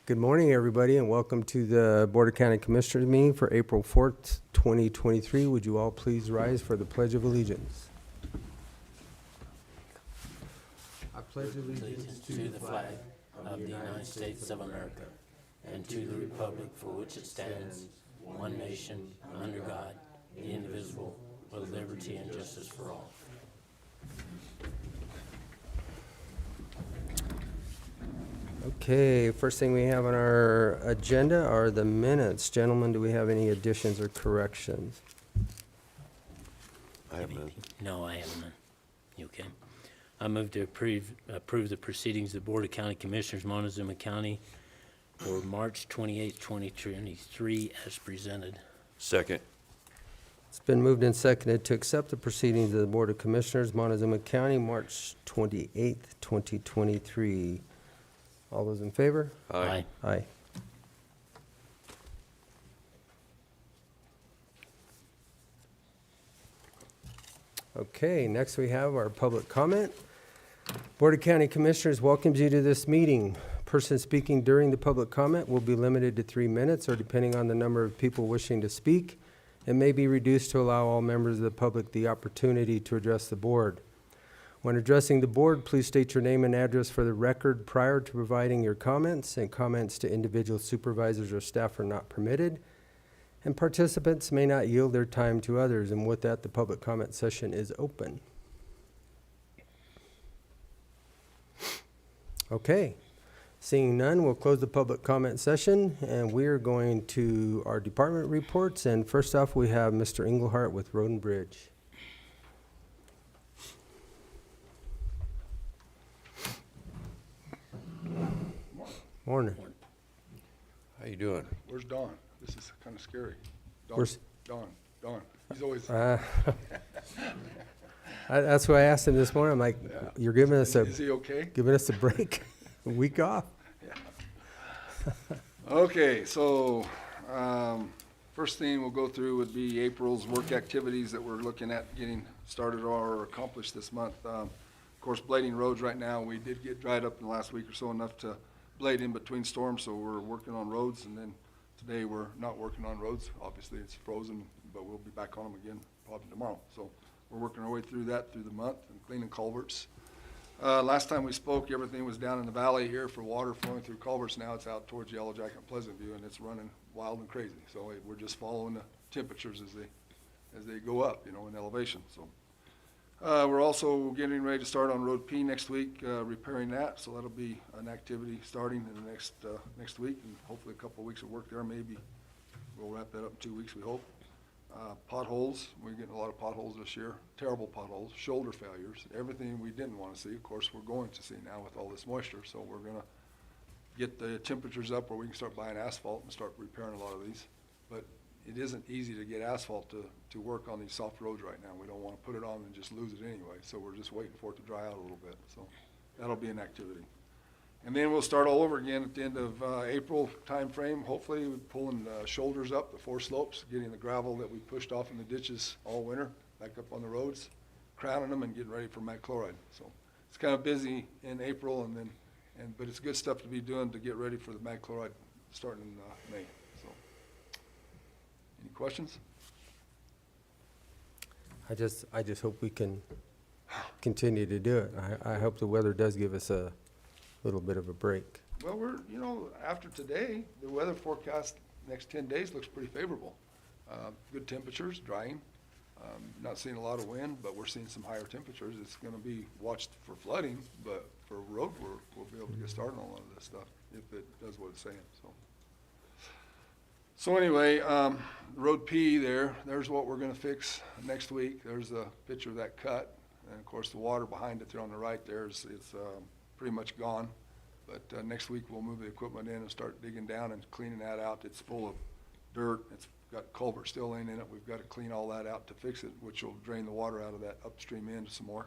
Good morning, everybody, and welcome to the Board of County Commissioners meeting for April 4th, 2023. Would you all please rise for the Pledge of Allegiance? I pledge Allegiance to the flag of the United States of America and to the republic for which it stands, one nation, under God, indivisible, with liberty and justice for all. Okay, first thing we have on our agenda are the minutes. Gentlemen, do we have any additions or corrections? I have none. No, I have none. You okay? I move to approve the proceedings of the Board of County Commissioners, Montezuma County, for March 28, 2023, as presented. Second. It's been moved and seconded to accept the proceedings of the Board of Commissioners, Montezuma County, March 28th, 2023. All those in favor? Aye. Aye. Okay, next we have our public comment. Board of County Commissioners welcomes you to this meeting. Person speaking during the public comment will be limited to 3 minutes, or depending on the number of people wishing to speak, it may be reduced to allow all members of the public the opportunity to address the board. When addressing the board, please state your name and address for the record prior to providing your comments, and comments to individual supervisors or staff are not permitted, and participants may not yield their time to others. And with that, the public comment session is open. Okay, seeing none, we'll close the public comment session, and we are going to our department reports. And first off, we have Mr. Englehart with Road and Bridge. Morning. How you doing? Where's Don? This is kind of scary. Don, Where's- Don. He's always. That's why I asked him this morning. I'm like, Yeah. you're giving us Is he okay? a break, a week off. Okay, so first thing we'll go through would be April's work activities that we're looking at getting started or accomplished this month. Of course, blading roads right now, we did get dried up in the last week or so enough to blade in between storms, so we're working on roads. And then today we're not working on roads. Obviously, it's frozen, but we'll be back on them again probably tomorrow. So we're working our way through that through the month and cleaning culverts. Last time we spoke, everything was down in the valley here for water flowing through culverts. Now it's out towards Yellow Jacket and Pleasant View, and it's running wild and crazy. So we're just following the temperatures as they go up, in elevation. So we're also getting ready to start on Road P next week, repairing that. So that'll be an activity starting in the next week, and hopefully a couple of weeks of work there. Maybe we'll wrap that up in 2 weeks, we hope. Potholes, we're getting a lot of potholes this year, terrible potholes, shoulder failures, everything we didn't want to see. Of course, we're going to see now with all this moisture, so we're gonna get the temperatures up where we can start buying asphalt and start repairing a lot of these. But it isn't easy to get asphalt to work on these soft roads right now. We don't want to put it on and just lose it anyway, so we're just waiting for it to dry out a little bit. So that'll be an activity. And then we'll start all over again at the end of April timeframe. Hopefully, we're pulling shoulders up, the 4 slopes, getting the gravel that we pushed off in the ditches all winter back up on the roads, crowning them and getting ready for mag chloride. So it's kind of busy in April, but it's good stuff to be doing to get ready for the mag chloride starting in May. So, any questions? I just hope we can continue to do it. I hope the weather does give us a little bit of a break. Well, we're, after today, the weather forecast next 10 days looks pretty favorable. Good temperatures, drying, not seeing a lot of wind, but we're seeing some higher temperatures. It's going to be watched for flooding, but for road work, we'll be able to get started on a lot of this stuff if it does what it's saying. So anyway, Road P there's what we're going to fix next week. There's a picture of that cut, and of course the water behind it there on the right there it's pretty much gone. But next week we'll move the equipment in and start digging down and cleaning that out. It's full of dirt. It's got culvert still in it. We've got to clean all that out to fix it, which will drain the water out of that upstream end some more.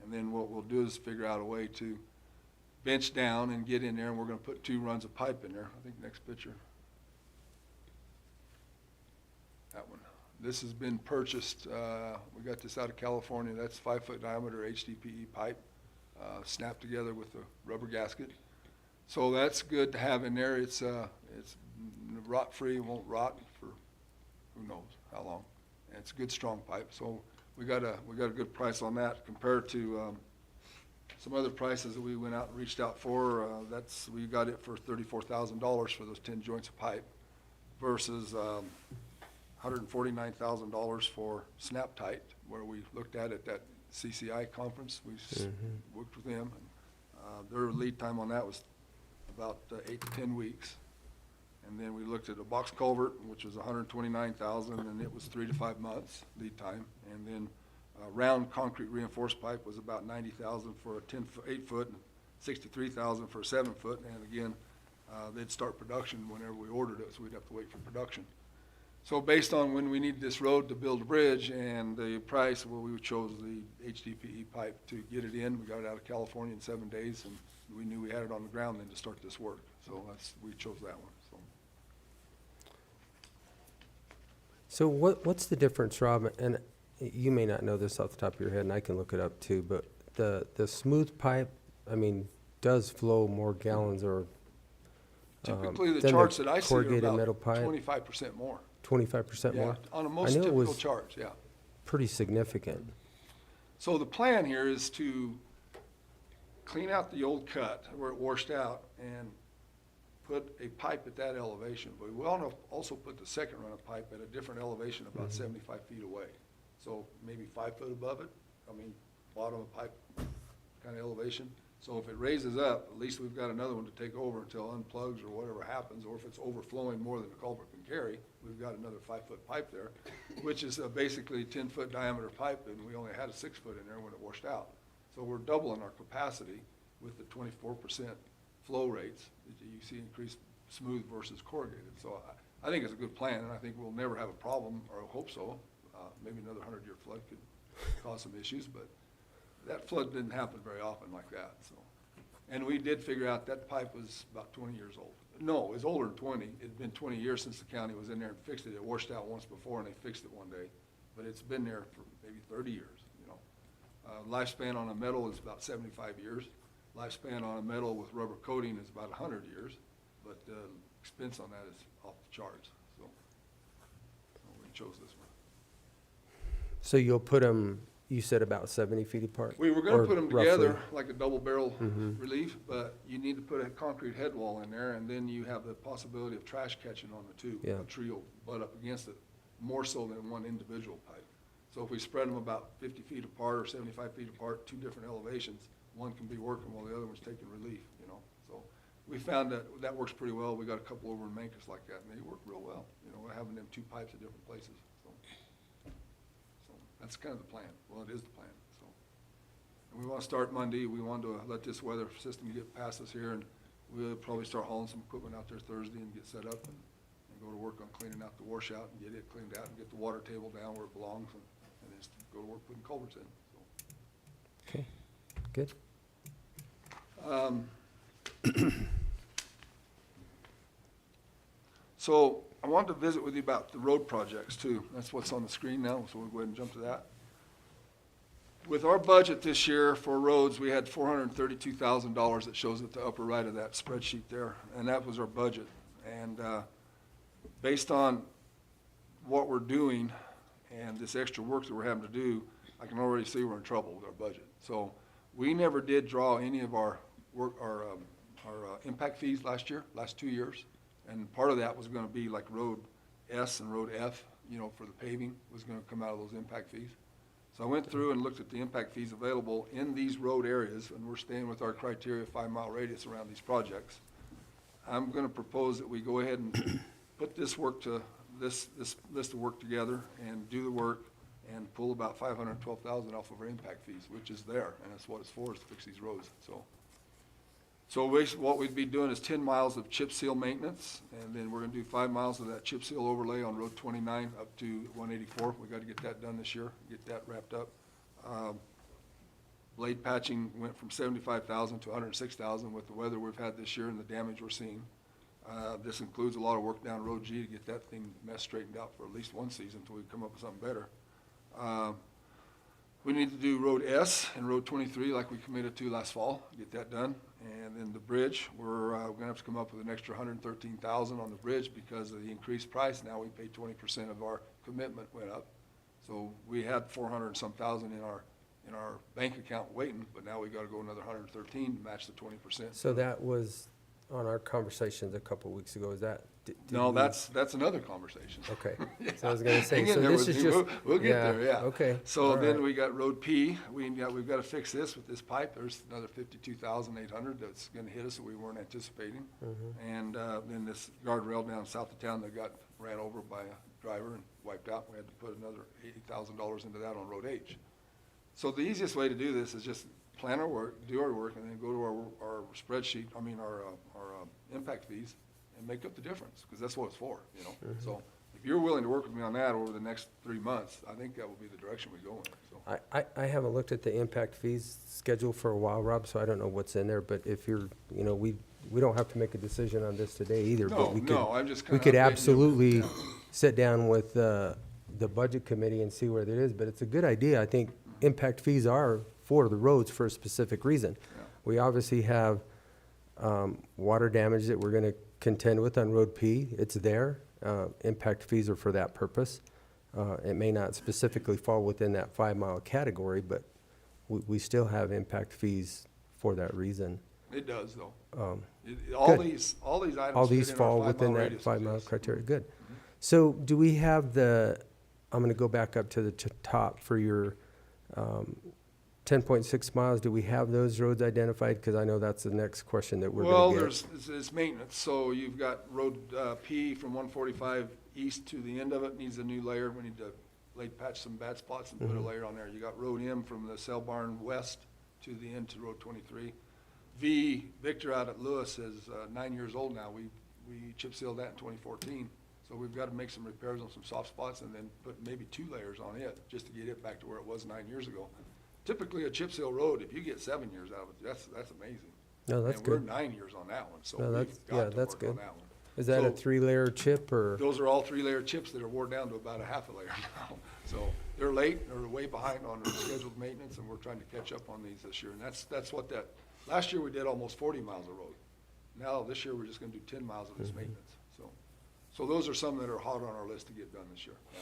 And then what we'll do is figure out a way to bench down and get in there, and we're going to put 2 runs of pipe in there. I think next picture. That one. This has been purchased. We got this out of California. That's 5-foot diameter HDPE pipe, snapped together with a rubber gasket. So that's good to have in there. It's rot-free, won't rot for who knows how long. And it's a good, strong pipe. So we got a good price on that compared to some other prices that we went out and reached out for. We got it for $34,000 for those 10 joints of pipe versus $149,000 for Snap Tight, where we looked at that CCI conference. We worked with them. Their lead time on that was about 8 to 10 weeks. And then we looked at a box culvert, which was $129,000, and it was 3 to 5 months lead time. And then round concrete reinforced pipe was about $90,000 for a 8 foot, and $63,000 for a 7 foot. And again, they'd start production whenever we ordered it, so we'd have to wait for production. So based on when we needed this road to build a bridge and the price, well, we chose the HDPE pipe to get it in. We got it out of California in 7 days, and we knew we had it on the ground then to start this work. So we chose that one. So what's the difference, Rob? And you may not know this off the top of your head, and I can look it up too, but the smooth pipe, I mean, does flow more gallons or Typically, the than charts that I see are corrugated metal about pipe? 25% more. 25% Yeah, more? on a I most knew it typical was charts, yeah. pretty significant. So the plan here is to clean out the old cut where it washed out and put a pipe at that elevation. But we want to also put the second run of pipe at a different elevation, about 75 feet away. So maybe 5 foot above it, bottom of pipe kind of elevation. So if it raises up, at least we've got another one to take over until it unplugs or whatever happens, or if it's overflowing more than the culvert can carry, we've got another 5 foot pipe there, which is basically 10 foot diameter pipe, and we only had a 6 foot in there when it washed out. So we're doubling our capacity with the 24% flow rates that you see increased smooth versus corrugated. So I think it's a good plan, and I think we'll never have a problem, or I hope so. Maybe another 100-year flood could cause some issues, but that flood didn't happen very often like that. So, and we did figure out that pipe was about 20 years old. No, it was older than 20. It had been 20 years since the county was in there and fixed it. It washed out once before, and they fixed it one day. But it's been there for maybe 30 years, Lifespan on a metal is about 75 years. Lifespan on a metal with rubber coating is about 100 years. But the expense on that is off the charts. So we chose this one. So you'll put them, you said about 70 feet apart? We were gonna Or put them roughly? together like a double barrel relief, but you need to put a concrete head wall in there, and then you have the possibility of trash catching on the tube. Yeah. A tree will butt up against it, more so than one individual pipe. So if we spread them about 50 feet apart or 75 feet apart, 2 different elevations, one can be working while the other one's taking relief, So we found that works pretty well. We got a couple over in Mancos like that, and they work real well, we're having them 2 pipes at different places, so that's kind of the plan. Well, it is the plan, so. And we want to start Monday. We want to let this weather system get past us here, and we'll probably start hauling some equipment out there Thursday and get set up and go to work on cleaning out the washout and get it cleaned out and get the water table down where it belongs, and just go to work putting culverts in, so. Okay, good. So I wanted to visit with you about the road projects too. That's what's on the screen now, so we'll go ahead and jump to that. With our budget this year for roads, we had $432,000 that shows at the upper right of that spreadsheet there, and that was our budget. And based on what we're doing and this extra work that we're having to do, I can already see we're in trouble with our budget. So we never did draw any of our work, our impact fees last 2 years. And part of that was going to be like Road S and Road F, for the paving was going to come out of those impact fees. So I went through and looked at the impact fees available in these road areas, and we're staying with our criteria 5-mile radius around these projects. I'm going to propose that we go ahead and put this work to this list of work together and do the work and pull about $512,000 off of our impact fees, which is there, and that's what it's for, is to fix these roads. So what we'd be doing is 10 miles of chip seal maintenance, and then we're going to do 5 miles of that chip seal overlay on Road 29 up to 184. We got to get that done this year, get that wrapped up. Blade patching went from $75,000 to $106,000 with the weather we've had this year and the damage we're seeing. This includes a lot of work down Road G to get that thing mess straightened out for at least one season until we come up with something better. We need to do Road S and Road 23 like we committed to last fall, get that done. And then the bridge, we're gonna have to come up with an extra $113,000 on the bridge because of the increased price. Now we pay 20% of our commitment went up. So we had 400 and some thousand in our bank account waiting, but now we gotta go another 113 to match the 20%. So that was on our conversations a couple weeks ago, is that? did No, we- that's another conversation. Okay, so I was gonna say, Hang in so there this with is me. just. We'll get there, yeah. Okay. So all then right. we got Road P, we've got to fix this with this pipe, there's another 52,800 that's gonna hit us that we weren't anticipating. Mm-hmm. And, then this guardrail down south of town that got ran over by a driver and wiped out, we had to put another $80,000 into that on Road H. So the easiest way to do this is just plan our work, do our work, and then go to our spreadsheet, our impact fees, and make up the difference, because that's what it's for, you know? Mm-hmm. So if you're willing to work with me on that over the next 3 months, I think that will be the direction we go in, so. I haven't looked at the impact fees schedule for a while, Rob, so I don't know what's in there, but if you're, we don't have to make a decision on this today either, No, but we could. no, I'm just We kinda could updating you. absolutely Yeah. sit down with the budget committee and see where it is, but it's a good idea. I think impact fees are for the roads for a specific reason. Yeah. We obviously have water damage that we're gonna contend with on Road P. It's there. Impact fees are for that purpose. It may not specifically fall within that 5-mile category, but we still have impact fees for that reason. It does, though. Good. All these items All fit these in our fall 5-mile within that radiuses, 5-mile yes. criteria, good. So do we have I'm gonna go back up to the top for your 10.6 miles, do we have those roads identified? Because I know that's the next question that we're Well, gonna get. it's maintenance, so you've got Road P from 145 east to the end of it, needs a new layer. We need to patch some bad spots and put a Mhm. layer on there. You got Road M from the cell barn west to the end to Road 23. Victor out at Lewis is 9 years old now. We chip sealed that in 2014. So we've got to make some repairs on some soft spots and then put maybe 2 layers on it just to get it back to where it was 9 years ago. Typically, a chip seal road, if you get 7 years out of it, that's amazing. No, that's And we're good. 9 years on that one, so No, we've that's- got yeah, to that's work on good. that one. Is that a So 3-layer chip or? those are all 3-layer chips that are wore down to about a half a layer now. So they're late, they're way behind on their scheduled maintenance, and we're trying to catch up on these this year. And that's what last year we did almost 40 miles of road. Now, this year, we're just gonna do 10 miles of this maintenance, so those are some that are hot on our list to get done this year, yeah.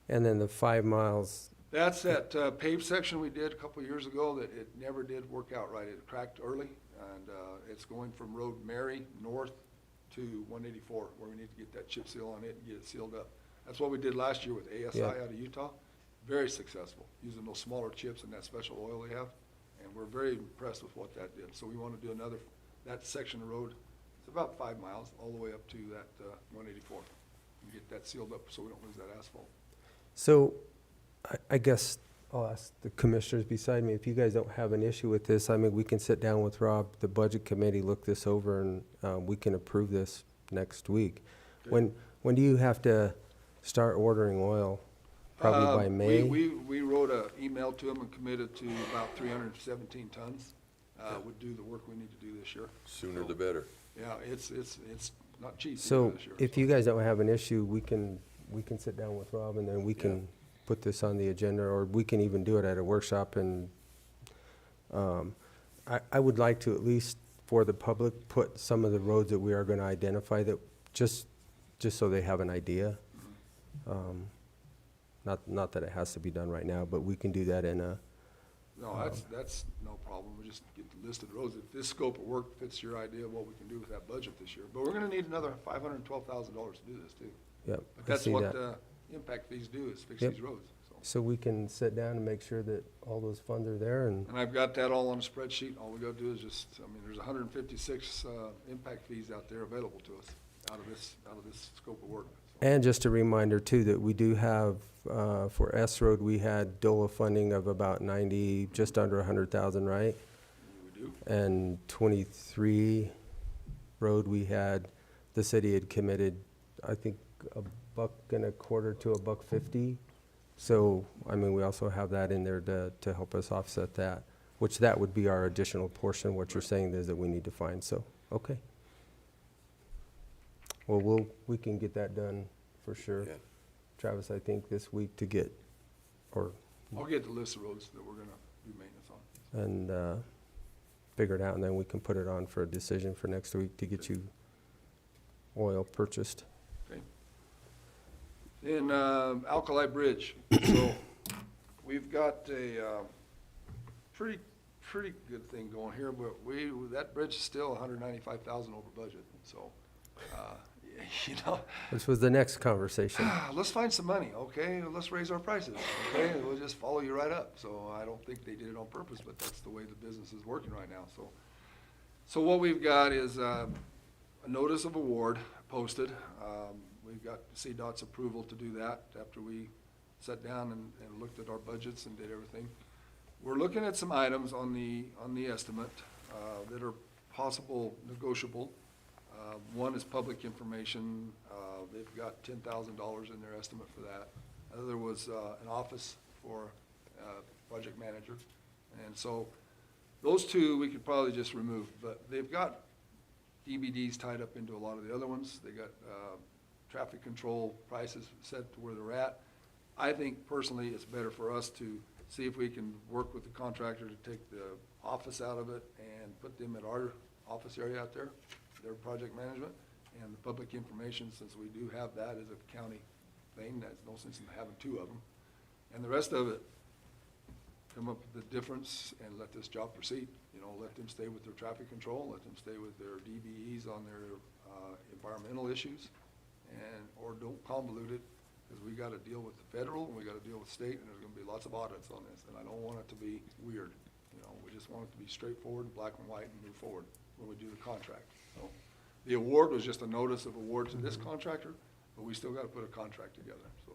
And then the 5 miles, That's that paved section we did a couple of years ago that it never did work out right. It cracked early, and it's going from Road Mary north to 184, where we need to get that chip seal on it and get it sealed up. That's what we did last year with ASI Yeah. out of Utah. Very successful, using those smaller chips and that special oil they have. And we're very impressed with what that did. So we want to do that section of road. It's about 5 miles, all the way up to that 184. And get that sealed up so we don't lose that asphalt. so I guess I'll ask the commissioners beside me, if you guys don't have an issue with this, I mean, we can sit down with Rob, the budget committee, look this over, and we can approve this next week. Okay. When do you have to start ordering oil? Probably by May? We wrote an email to them and committed to about 317 tons. Would do the work we need to do this year. Sooner the better. Yeah, it's not cheap to do So this year. if you guys don't have an issue, we can sit down with Rob, and then we can put this on the agenda, or we can even do it at a workshop. And I would like to, at least for the public, put some of the roads that we are gonna identify, that just so they have an idea. Not that it has to be done right now, but we can do that in a, No, that's no problem. We just get the list of the roads. If this scope of work fits your idea of what we can do with that budget this year. But we're gonna need another $512,000 to do this too. yep, But I that's see what that. impact fees do, is fix Yep. these roads, so. So we can sit down and make sure that all those funds are there, and, And I've got that all on a spreadsheet. All we gotta do is there's 156 impact fees out there available to us out of this scope of work. So, and just a reminder too, that we do have, for S Road, we had DOLA funding of about 90, just under 100,000, right? we do. And 23 Road, we had, the city had committed, I think, $1.25 to $1.50. So, I mean, we also have that in there to help us offset that, which that would be our additional portion. What you're saying is that we need to find, so, okay. Well, we can get that done for sure. Yeah. Travis, I think this week to get, or I'll get the list of roads that we're gonna do maintenance on. and figure it out, and then we can put it on for a decision for next week to get you oil purchased. Then Alkali Bridge, so we've got a pretty good thing going here, but that bridge is still 195,000 over budget, so, you know, This was the next conversation. let's find some money, okay? Let's raise our prices, okay? We'll just follow you right up. So I don't think they did it on purpose, but that's the way the business is working right now, so. So what we've got is a notice of award posted. We've got CDOT's approval to do that after we sat down and looked at our budgets and did everything. We're looking at some items on the estimate that are possible negotiable. One is public information. They've got $10,000 in their estimate for that. Another was an office for project manager. And so those two we could probably just remove, but they've got DVDs tied up into a lot of the other ones. They got traffic control prices set to where they're at. I think personally it's better for us to see if we can work with the contractor to take the office out of it and put them at our office area out there, their project management, and the public information, since we do have that as a county thing. There's no sense in having two of them. And the rest of it, come up with the difference and let this job proceed. You know, let them stay with their traffic control, let them stay with their DBEs on their environmental issues, or don't convolute it, because we gotta deal with the federal, and we gotta deal with state, and there's gonna be lots of audits on this, and I don't want it to be weird. You know, we just want it to be straightforward, black and white, and move forward when we do the contract. So, the award was just a notice of award to this contractor, but we still gotta put a contract together, so.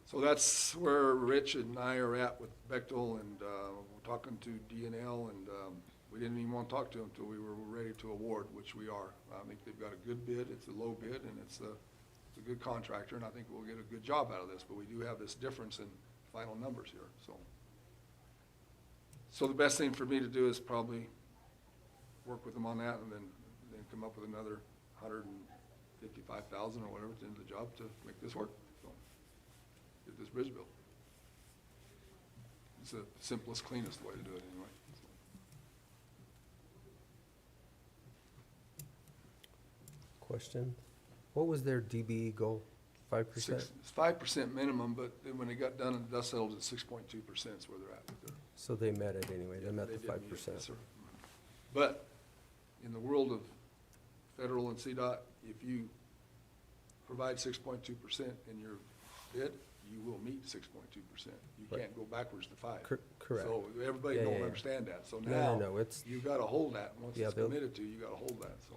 So that's where Rich and I are at with Bechtel, and we're talking to DNL, and we didn't even want to talk to them until we were ready to award, which we are. I think they've got a good bid, it's a low bid, and it's a good contractor, and I think we'll get a good job out of this, but we do have this difference in final numbers here, so. So the best thing for me to do is probably work with them on that, and then come up with another 155,000 or whatever at the end of the job to make this work, so. Get this bridge built. It's the simplest, cleanest way to do it anyway. Question? What was their DBE goal? 5%? It's 5% minimum, but then when they got done and the dust settled at 6.2% is where they're at with their. So they met it anyway, they met the did meet it, 5%. yes, sir. But in the world of federal and CDOT, if you provide 6.2% in your bid, you will meet 6.2%. You Right. can't go backwards to 5. Correct. So everybody Yeah, don't yeah, yeah. understand that. So No, now, it's, you gotta hold that. Once Yeah, it's they'll- committed to, you gotta hold that, so,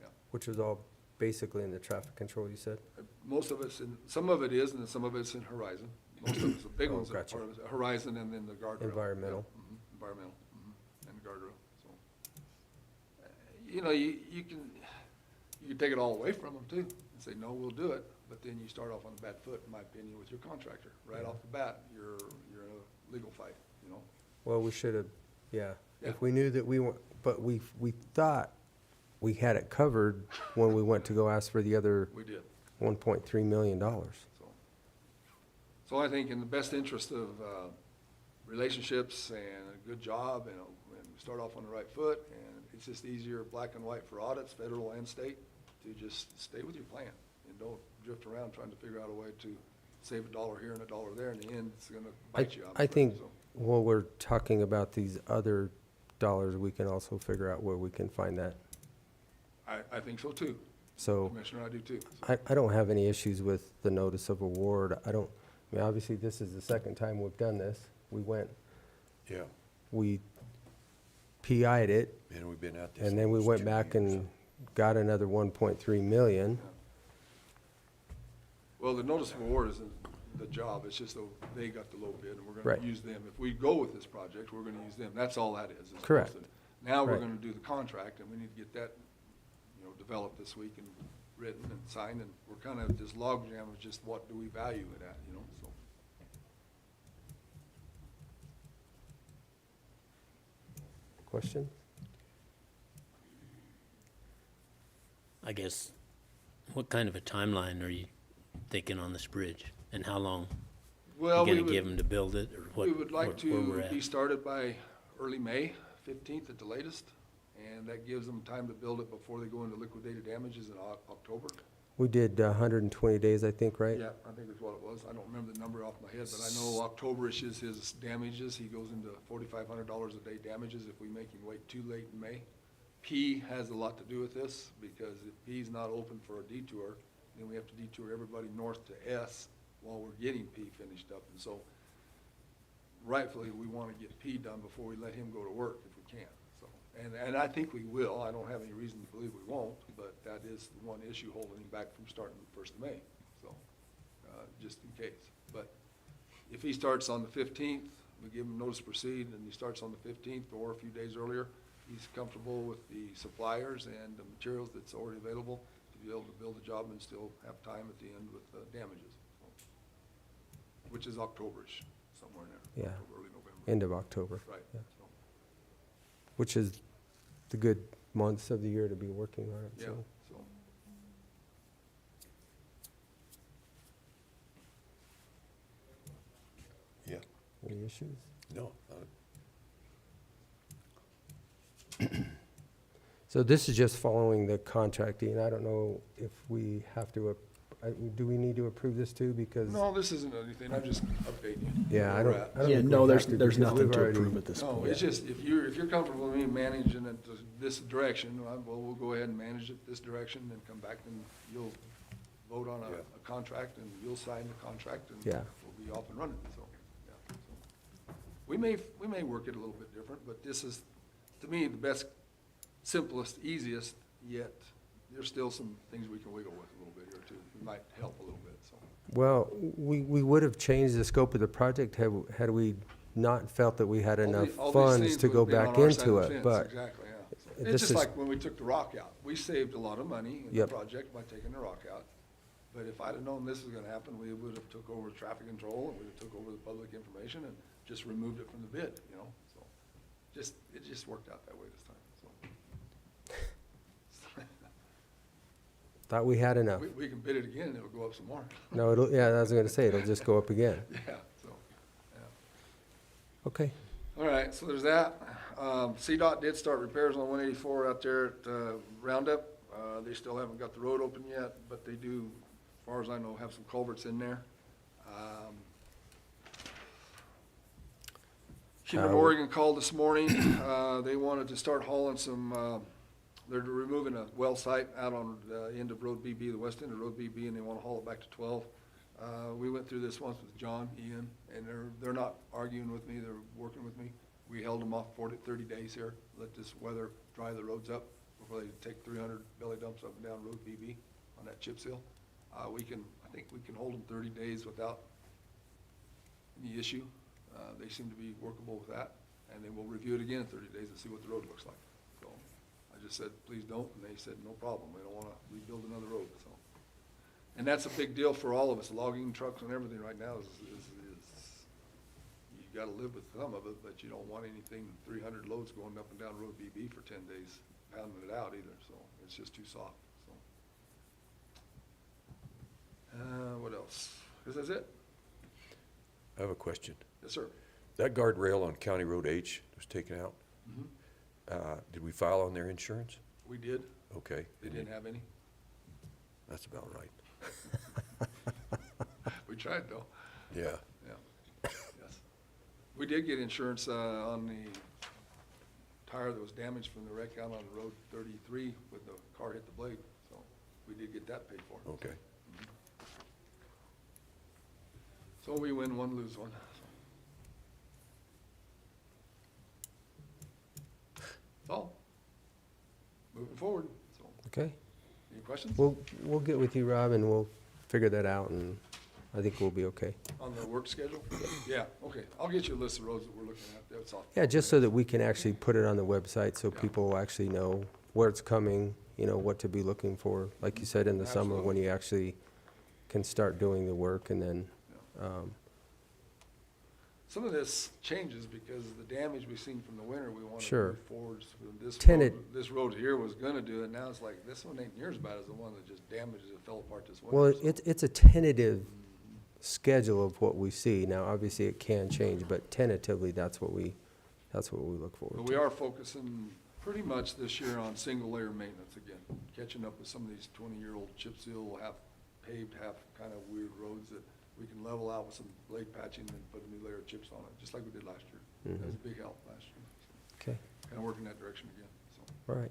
yeah. which was all basically in the traffic control, you said? Most of it's in, some of it is, and then some of it's in Horizon. Most of it's, the big Oh, ones are gotcha. part of it, Horizon and then the guardrail. Environmental. Yeah, environmental, and the guardrail, so. You know, you can take it all away from them too, and say, no, we'll do it, but then you start off on a bad foot, in my opinion, with your contractor. Right Yeah. off the bat, you're in a legal fight, you know? Well, we should have, yeah. Yeah. If we knew that we weren't, but we thought we had it covered when we went to go ask for the other We did. $1.3 million. So I think in the best interest of relationships and a good job, and start off on the right foot, and it's just easier, black and white for audits, federal and state, to just stay with your plan and don't drift around trying to figure out a way to save $1 here and $1 there. In the end, it's gonna bite you. I'm I afraid, think so. while we're talking about these other dollars, we can also figure out where we can find that. I think so too, So Commissioner, I do too. So, I don't have any issues with the notice of award. I mean, obviously, this is the second time we've done this. Yeah, We PI'd it, and we've been at this. and then we almost went 2 back years. and got another 1.3 million. Well, the notice of award isn't the job, it's just they got the low bid, and we're Right. gonna use them. If we go with this project, we're gonna use them. That's all that is. Correct. posted. Now we're Right. gonna do the contract, and we need to get that, developed this week and written and signed, and we're kind of this logjam of just what do we value it at, so. Question? I guess, what kind of a timeline are you thinking on this bridge, and how long Well, You we gonna give would, them to build it, or what? we would like where we're to at? be started by early May, 15th at the latest. And that gives them time to build it before they go into liquidated damages in October. We did 120 days, I think, right? Yeah, I think that's what it was. I don't remember the number off my head, but I know October-ish is his damages. He goes into $4,500 a day damages if we make him wait too late in May. P has a lot to do with this, because if P's not open for a detour, then we have to detour everybody north to S while we're getting P finished up. And so rightfully, we want to get P done before we let him go to work if we can. So, and I think we will. I don't have any reason to believe we won't, but that is the one issue holding him back from starting the 1st of May. So, just in case. But if he starts on the 15th, we give him notice to proceed, and he starts on the 15th or a few days earlier, he's comfortable with the suppliers and the materials that's already available to be able to build the job and still have time at the end with damages. So, which is October-ish, somewhere in there. Yeah. October, early November. End of October. Right. Yeah. So, Which is the good months of the year to be working on it, yeah, so. so. Yeah, Any issues? no, So this is just following the contracting. I don't know if we have to, do we need to approve this too? Because, No, this isn't anything. I'm just updating you. yeah, I where don't. we're at. I don't Yeah, think no, we there's have to there's because nothing we've to already- approve at this No, point. it's just, if you're comfortable with me managing it this direction, well, we'll go ahead and manage it this direction and come back and you'll vote on Yeah. a contract and you'll sign the contract and Yeah. we'll be off and running, so, yeah. So, we may work it a little bit different, but this is, to me, the best, simplest, easiest, yet there's still some things we can wiggle with a little bit here too. It might help a little bit, so. Well, we would have changed the scope of the project had we not felt that we had enough All these funds things to would go have been back on our side into of the it, fence, but Exactly, yeah. So, this it's just is- like when we took the rock out. We saved a lot of money in the Yep. project by taking the rock out. But if I'd have known this was gonna happen, we would have took over traffic control and we'd have took over the public information and just removed it from the bid, you know? So, it just worked out that way this time, so. thought we had enough. We can bid it again and it'll go up some more. No, I was gonna say, it'll just go up again. Yeah, so, yeah. Okay, All right, so there's that. CDOT did start repairs on 184 out there at Roundup. They still haven't got the road open yet, but they do, as far as I know, have some culverts in there. Kinder Morgan called this morning. They wanted to start hauling some, they're removing a well site out on the end of Road BB, the west end of Road BB, and they want to haul it back to 12. We went through this once with John, Ian, and they're not arguing with me, they're working with me. We held them off 30 days here, let this weather dry the roads up before they take 300 belly dumps up and down Road BB on that chip seal. I think we can hold them 30 days without any issue. They seem to be workable with that, and then we'll review it again in 30 days and see what the road looks like. So I just said, please don't, and they said, no problem, we don't want to rebuild another road, so. And that's a big deal for all of us, logging trucks and everything right now is you gotta live with some of it, but you don't want anything 300 loads going up and down Road BB for 10 days, pounding it out either, so it's just too soft, so. What else? Is that it? I have a question. Yes, sir. That guardrail on County Road H was taken out. Mhm. Did we file on their insurance? We did. Okay. They didn't have any. That's about right. We tried though. Yeah. Yeah. Yes. We did get insurance on the tire that was damaged from the wreck out on Road 33 when the car hit the blade. So we did get that paid for. Okay. So we win one, lose one. That's all. Moving forward. So, okay. any questions We'll get with you, Rob, and we'll figure that out, and I think we'll be okay. on the work schedule? Yeah, okay. I'll get you a list of roads that we're looking at. That's all. Yeah, just so that we can actually put it on the website so Yeah. people will actually know where it's coming, what to be looking for, like you said, in the summer when you actually can start doing the work, and then, Some of this changes because of the damage we've seen from the winter, we want to Sure. move forward. So this road here was gonna do it, now it's like, this one ain't near as bad as the one that just damaged it, fell apart this winter. well, so. it's a tentative schedule of what we see. Now, obviously, it can change, but tentatively, that's what we look forward But to. we are focusing pretty much this year on single layer maintenance again, catching up with some of these 20-year-old chip seal, half paved, half kind of weird roads that we can level out with some blade patching and put a new layer of chips on it, just like we did last year. That was a big help last year. Okay, Kind of working that direction again, so, all right.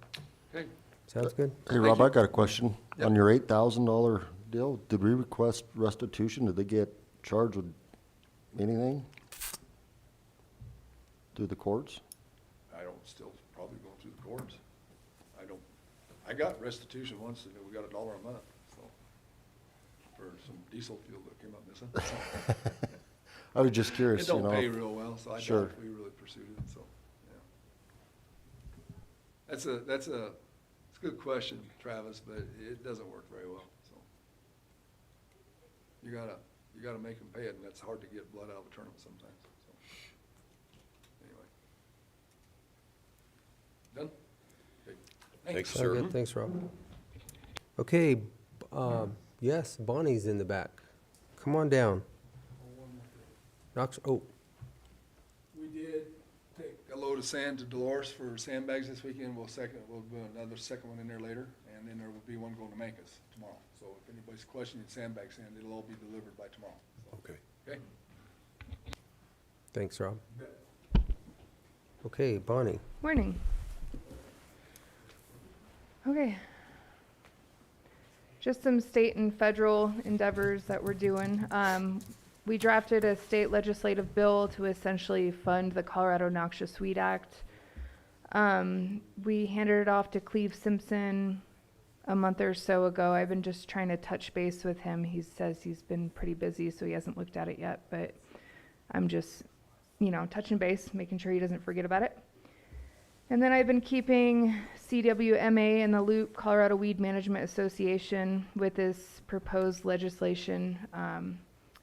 okay. Sounds good. Hey, Rob, you. I got a question. Yep. On your $8,000 deal, did we request restitution? Did they get charged with anything through the courts? I don't, still probably going through the courts. I got restitution once, and we got $1 a month, so, for some diesel fuel that came up missing. I was just It curious, you don't know. pay real well, so I Sure. doubt if we really pursued it, so, yeah. It's a good question, Travis, but it doesn't work very well, so. You gotta make them pay it, and that's hard to get blood out of a turnip sometimes, so. Anyway. Done? Okay. Thanks, Sound sir. good. Thanks, Rob. Okay, yes, Bonnie's in the back. Come on down. We did take a load of sand to Dolores for sandbags this weekend. We'll do another second one in there later, and then there will be one going to Mancos tomorrow. So if anybody's questioning sandbag sand, it'll all be delivered by tomorrow. So, Okay. okay? Thanks, Rob. Okay, Bonnie. Morning. Okay. Just some state and federal endeavors that we're doing. We drafted a state legislative bill to essentially fund the Colorado Noxious Weed Act. We handed it off to Cleve Simpson a month or so ago. I've been just trying to touch base with him. He says he's been pretty busy, so he hasn't looked at it yet, but I'm just, touching base, making sure he doesn't forget about it. And then I've been keeping CWMA in the loop, Colorado Weed Management Association, with this proposed legislation,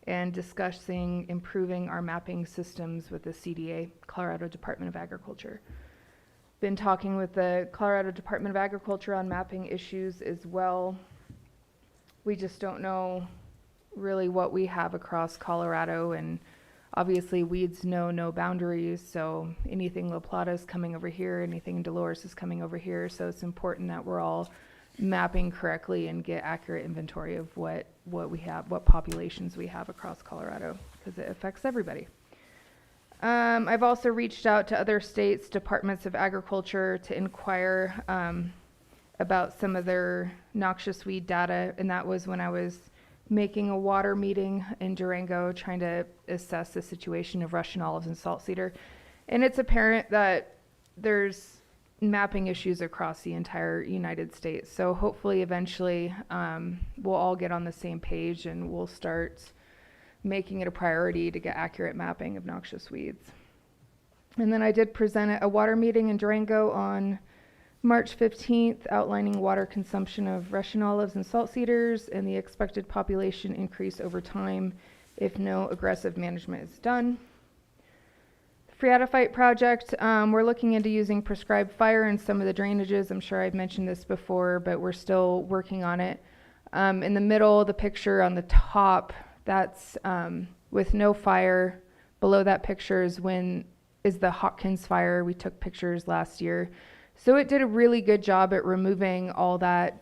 and discussing improving our mapping systems with the CDA, Colorado Department of Agriculture. Been talking with the Colorado Department of Agriculture on mapping issues as well. We just don't know really what we have across Colorado, and obviously weeds know no boundaries, so anything La Plata is coming over here, anything in Dolores is coming over here, so it's important that we're all mapping correctly and get accurate inventory of what we have, what populations we have across Colorado, because it affects everybody. I've also reached out to other states' departments of agriculture to inquire about some of their noxious weed data, and that was when I was making a water meeting in Durango, trying to assess the situation of Russian olives and salt cedar. And it's apparent that there's mapping issues across the entire United States. So hopefully eventually we'll all get on the same page and we'll start making it a priority to get accurate mapping of noxious weeds. And then I did present at a water meeting in Durango on March 15th, outlining water consumption of Russian olives and salt cedars and the expected population increase over time if no aggressive management is done. Phreatophyte project, we're looking into using prescribed fire in some of the drainages. I'm sure I've mentioned this before, but we're still working on it. In the middle, the picture on the top, that's with no fire. Below that picture is the Hawkins fire. We took pictures last year. So it did a really good job at removing all that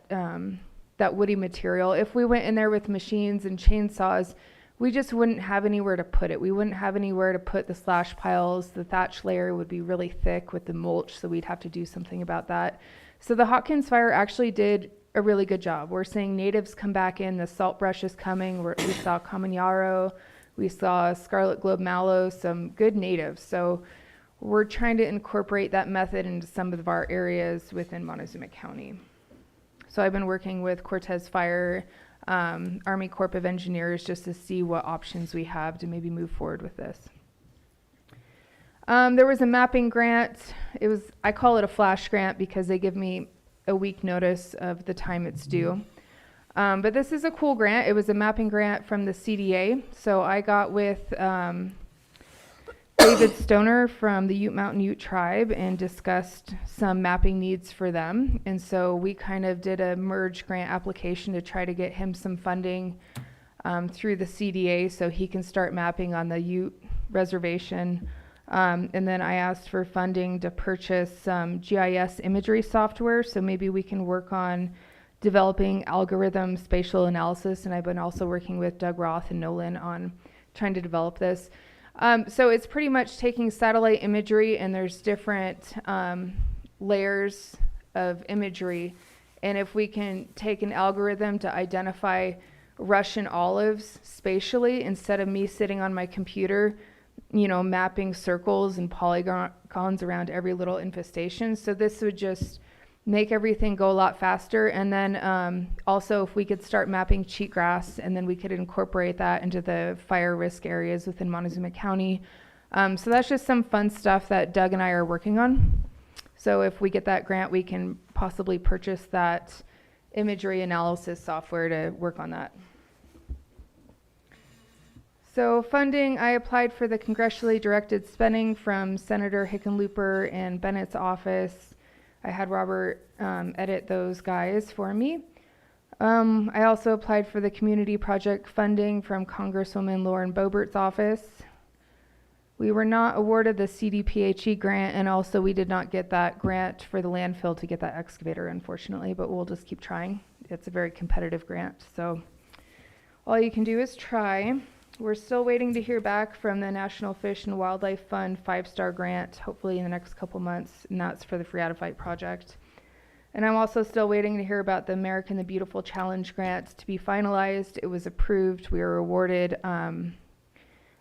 woody material. If we went in there with machines and chainsaws, we just wouldn't have anywhere to put it. We wouldn't have anywhere to put the slash piles. The thatch layer would be really thick with the mulch, so we'd have to do something about that. So the Hawkins fire actually did a really good job. We're seeing natives come back in. The salt brush is coming. We saw common yarrow. We saw scarlet globe mallow, some good natives. So we're trying to incorporate that method into some of our areas within Montezuma County. So I've been working with Cortez Fire, Army Corps of Engineers, just to see what options we have to maybe move forward with this. There was a mapping grant. I call it a flash grant because they give me a week notice of the time it's due. But this is a cool grant. It was a mapping grant from the CDA. So I got with David Stoner from the Ute Mountain Ute Tribe and discussed some mapping needs for them. And so we kind of did a merge grant application to try to get him some funding through the CDA so he can start mapping on the Ute reservation. And then I asked for funding to purchase some GIS imagery software, so maybe we can work on developing algorithm spatial analysis, and I've been also working with Doug Roth and Nolan on trying to develop this. So it's pretty much taking satellite imagery, and there's different layers of imagery, and if we can take an algorithm to identify Russian olives spatially, instead of me sitting on my computer mapping circles and polygons around every little infestation. So this would just make everything go a lot faster. And then also if we could start mapping cheatgrass, and then we could incorporate that into the fire risk areas within Montezuma County. So that's just some fun stuff that Doug and I are working on. So if we get that grant, we can possibly purchase that imagery analysis software to work on that. So funding, I applied for the congressionally directed spending from Senator Hickenlooper and Bennett's office. I had Robert edit those guys for me. I also applied for the community project funding from Congresswoman Lauren Boebert's office. We were not awarded the CDPHE grant, and also we did not get that grant for the landfill to get that excavator, unfortunately, but we'll just keep trying. It's a very competitive grant, so all you can do is try. We're still waiting to hear back from the National Fish and Wildlife Fund 5-star grant, hopefully in the next couple months, and that's for the Free Out of Fight project. And I'm also still waiting to hear about the American the Beautiful Challenge grant to be finalized. It was approved. We were awarded, I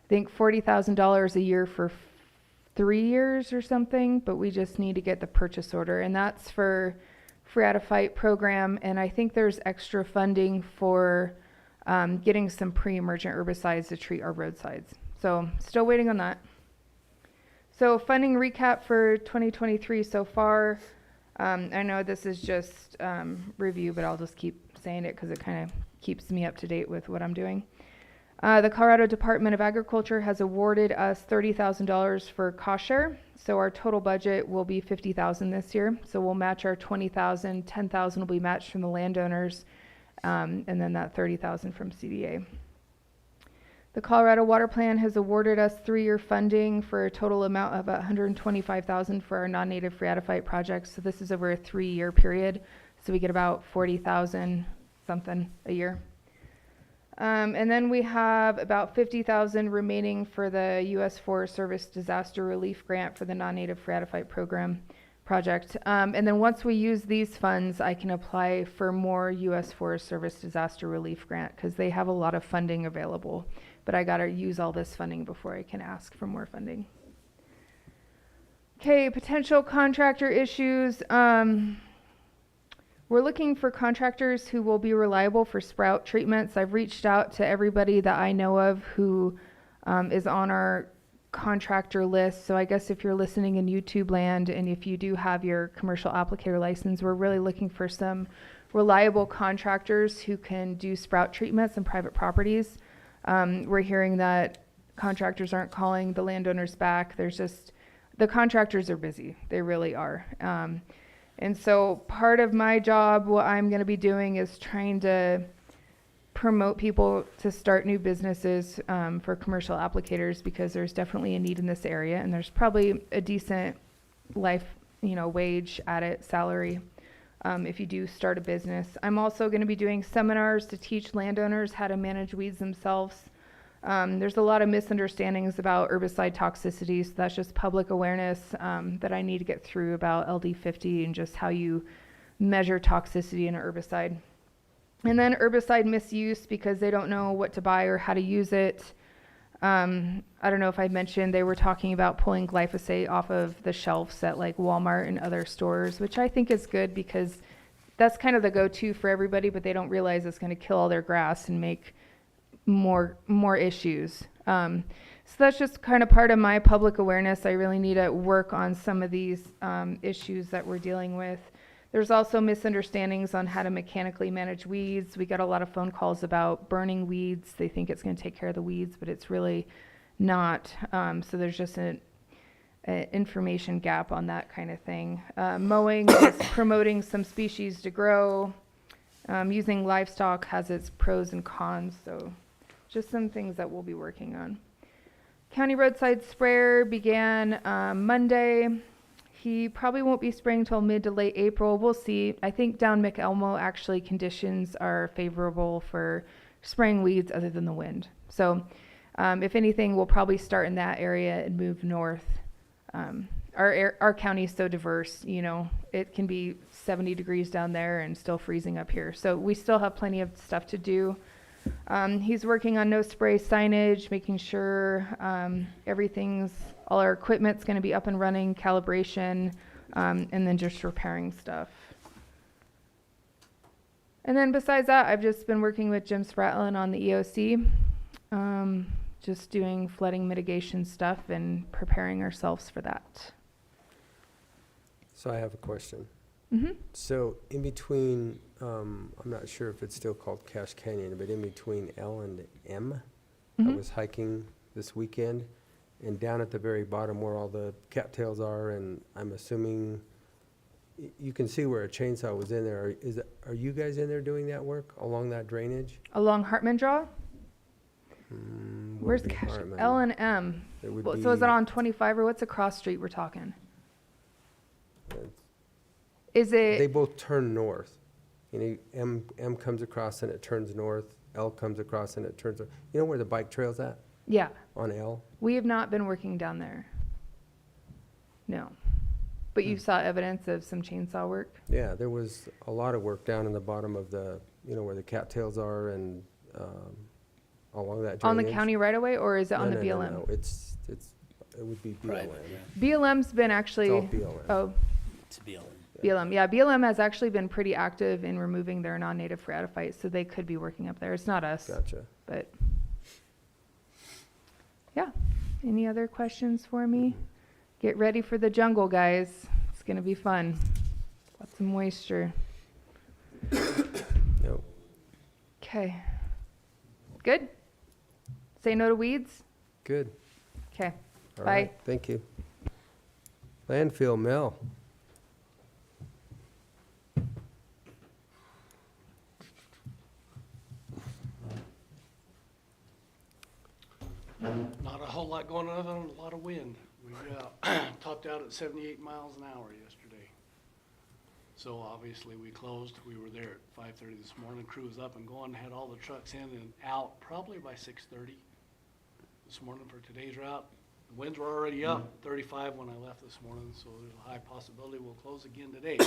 think, $40,000 a year for 3 years or something, but we just need to get the purchase order, and that's for Free Out of Fight program, and I think there's extra funding for getting some pre-emergent herbicides to treat our roadsides. So still waiting on that. So funding recap for 2023 so far. I know this is just review, but I'll just keep saying it because it kind of keeps me up to date with what I'm doing. The Colorado Department of Agriculture has awarded us $30,000 for cost share. So our total budget will be $50,000 this year. So we'll match our $20,000, $10,000 will be matched from the landowners, and then that $30,000 from CDA. The Colorado Water Plan has awarded us 3-year funding for a total amount of $125,000 for our non-native free out of fight projects. So this is over a 3-year period. So we get about $40,000 something a year. And then we have about $50,000 remaining for the U.S. Forest Service Disaster Relief Grant for the non-native free out of fight program project. And then once we use these funds, I can apply for more U.S. Forest Service Disaster Relief Grant because they have a lot of funding available. But I got to use all this funding before I can ask for more funding. Okay, potential contractor issues. We're looking for contractors who will be reliable for sprout treatments. I've reached out to everybody that I know of who is on our contractor list. So I guess if you're listening in YouTube land and if you do have your commercial applicator license, we're really looking for some reliable contractors who can do sprout treatments in private properties. We're hearing that contractors aren't calling the landowners back. The contractors are busy. They really are. And so part of my job, what I'm going to be doing is trying to promote people to start new businesses for commercial applicators because there's definitely a need in this area and there's probably a decent wage at it, salary, if you do start a business. I'm also going to be doing seminars to teach landowners how to manage weeds themselves. There's a lot of misunderstandings about herbicide toxicity, so that's just public awareness that I need to get through about LD50 and just how you measure toxicity in an herbicide. And then herbicide misuse because they don't know what to buy or how to use it. I don't know if I mentioned they were talking about pulling glyphosate off of the shelves at like Walmart and other stores, which I think is good because that's kind of the go-to for everybody, but they don't realize it's going to kill all their grass and make more issues. So that's just kind of part of my public awareness. I really need to work on some of these issues that we're dealing with. There's also misunderstandings on how to mechanically manage weeds. We get a lot of phone calls about burning weeds. They think it's going to take care of the weeds, but it's really not. So there's just an information gap on that kind of thing. Mowing is promoting some species to grow. Using livestock has its pros and cons. So just some things that we'll be working on. County roadside sprayer began Monday. He probably won't be spraying till mid to late April. We'll see. I think down McElmo, actually, conditions are favorable for spraying weeds other than the wind. So if anything, we'll probably start in that area and move north. Our county is so diverse, you know, it can be 70 degrees down there and still freezing up here. So we still have plenty of stuff to do. He's working on no spray signage, making sure all our equipment's going to be up and running, calibration, and then just repairing stuff. And then besides that, I've just been working with Jim Spratlin on the EOC, just doing flooding mitigation stuff and preparing ourselves for that. So I have a question. Mm-hmm. So in between, I'm not sure if it's still called Cache Canyon, but in between L and M, I Mhm. was hiking this weekend, and down at the very bottom where all the cattails are, and I'm assuming you can see where a chainsaw was in there. Are you guys in there doing that work along that drainage? Along Hartman Draw? Would Where's be Cache? Hartman. L and M. It would So is be- it on 25 or what's the cross street we're talking? It's- Is They it, both turn north. You know, M comes across and it turns north. L comes across and it turns. You know where the bike trail's at yeah, on L? we have not been working down there. No. But you saw evidence of some chainsaw work? Yeah, there was a lot of work down in the bottom of the, you know, where the cattails are and along that drainage. On the county right away, or is it on the No, BLM? no, it would be BLM. Private, yeah. BLM's been actually, It's all BLM. oh, To be on. BLM, yeah, BLM has actually been pretty active in removing their non-native pharatophytes, so they could be working up there. It's not us, Gotcha. but, yeah. Any other questions for me? Get ready for the jungle, guys. It's gonna be fun. Lots of moisture. Nope. Okay. Good? Say no to weeds? Good. Okay. All Bye. right, thank you. Landfill, Mel. Not a whole lot going on, other than a lot of wind. We topped out at 78 miles an hour yesterday. So obviously we closed. We were there at 5:30 this morning. Crew was up and going, had all the trucks in and out probably by 6:30 this morning for today's route. The winds were already up 35 when I left this morning, so there's a high possibility we'll close again today.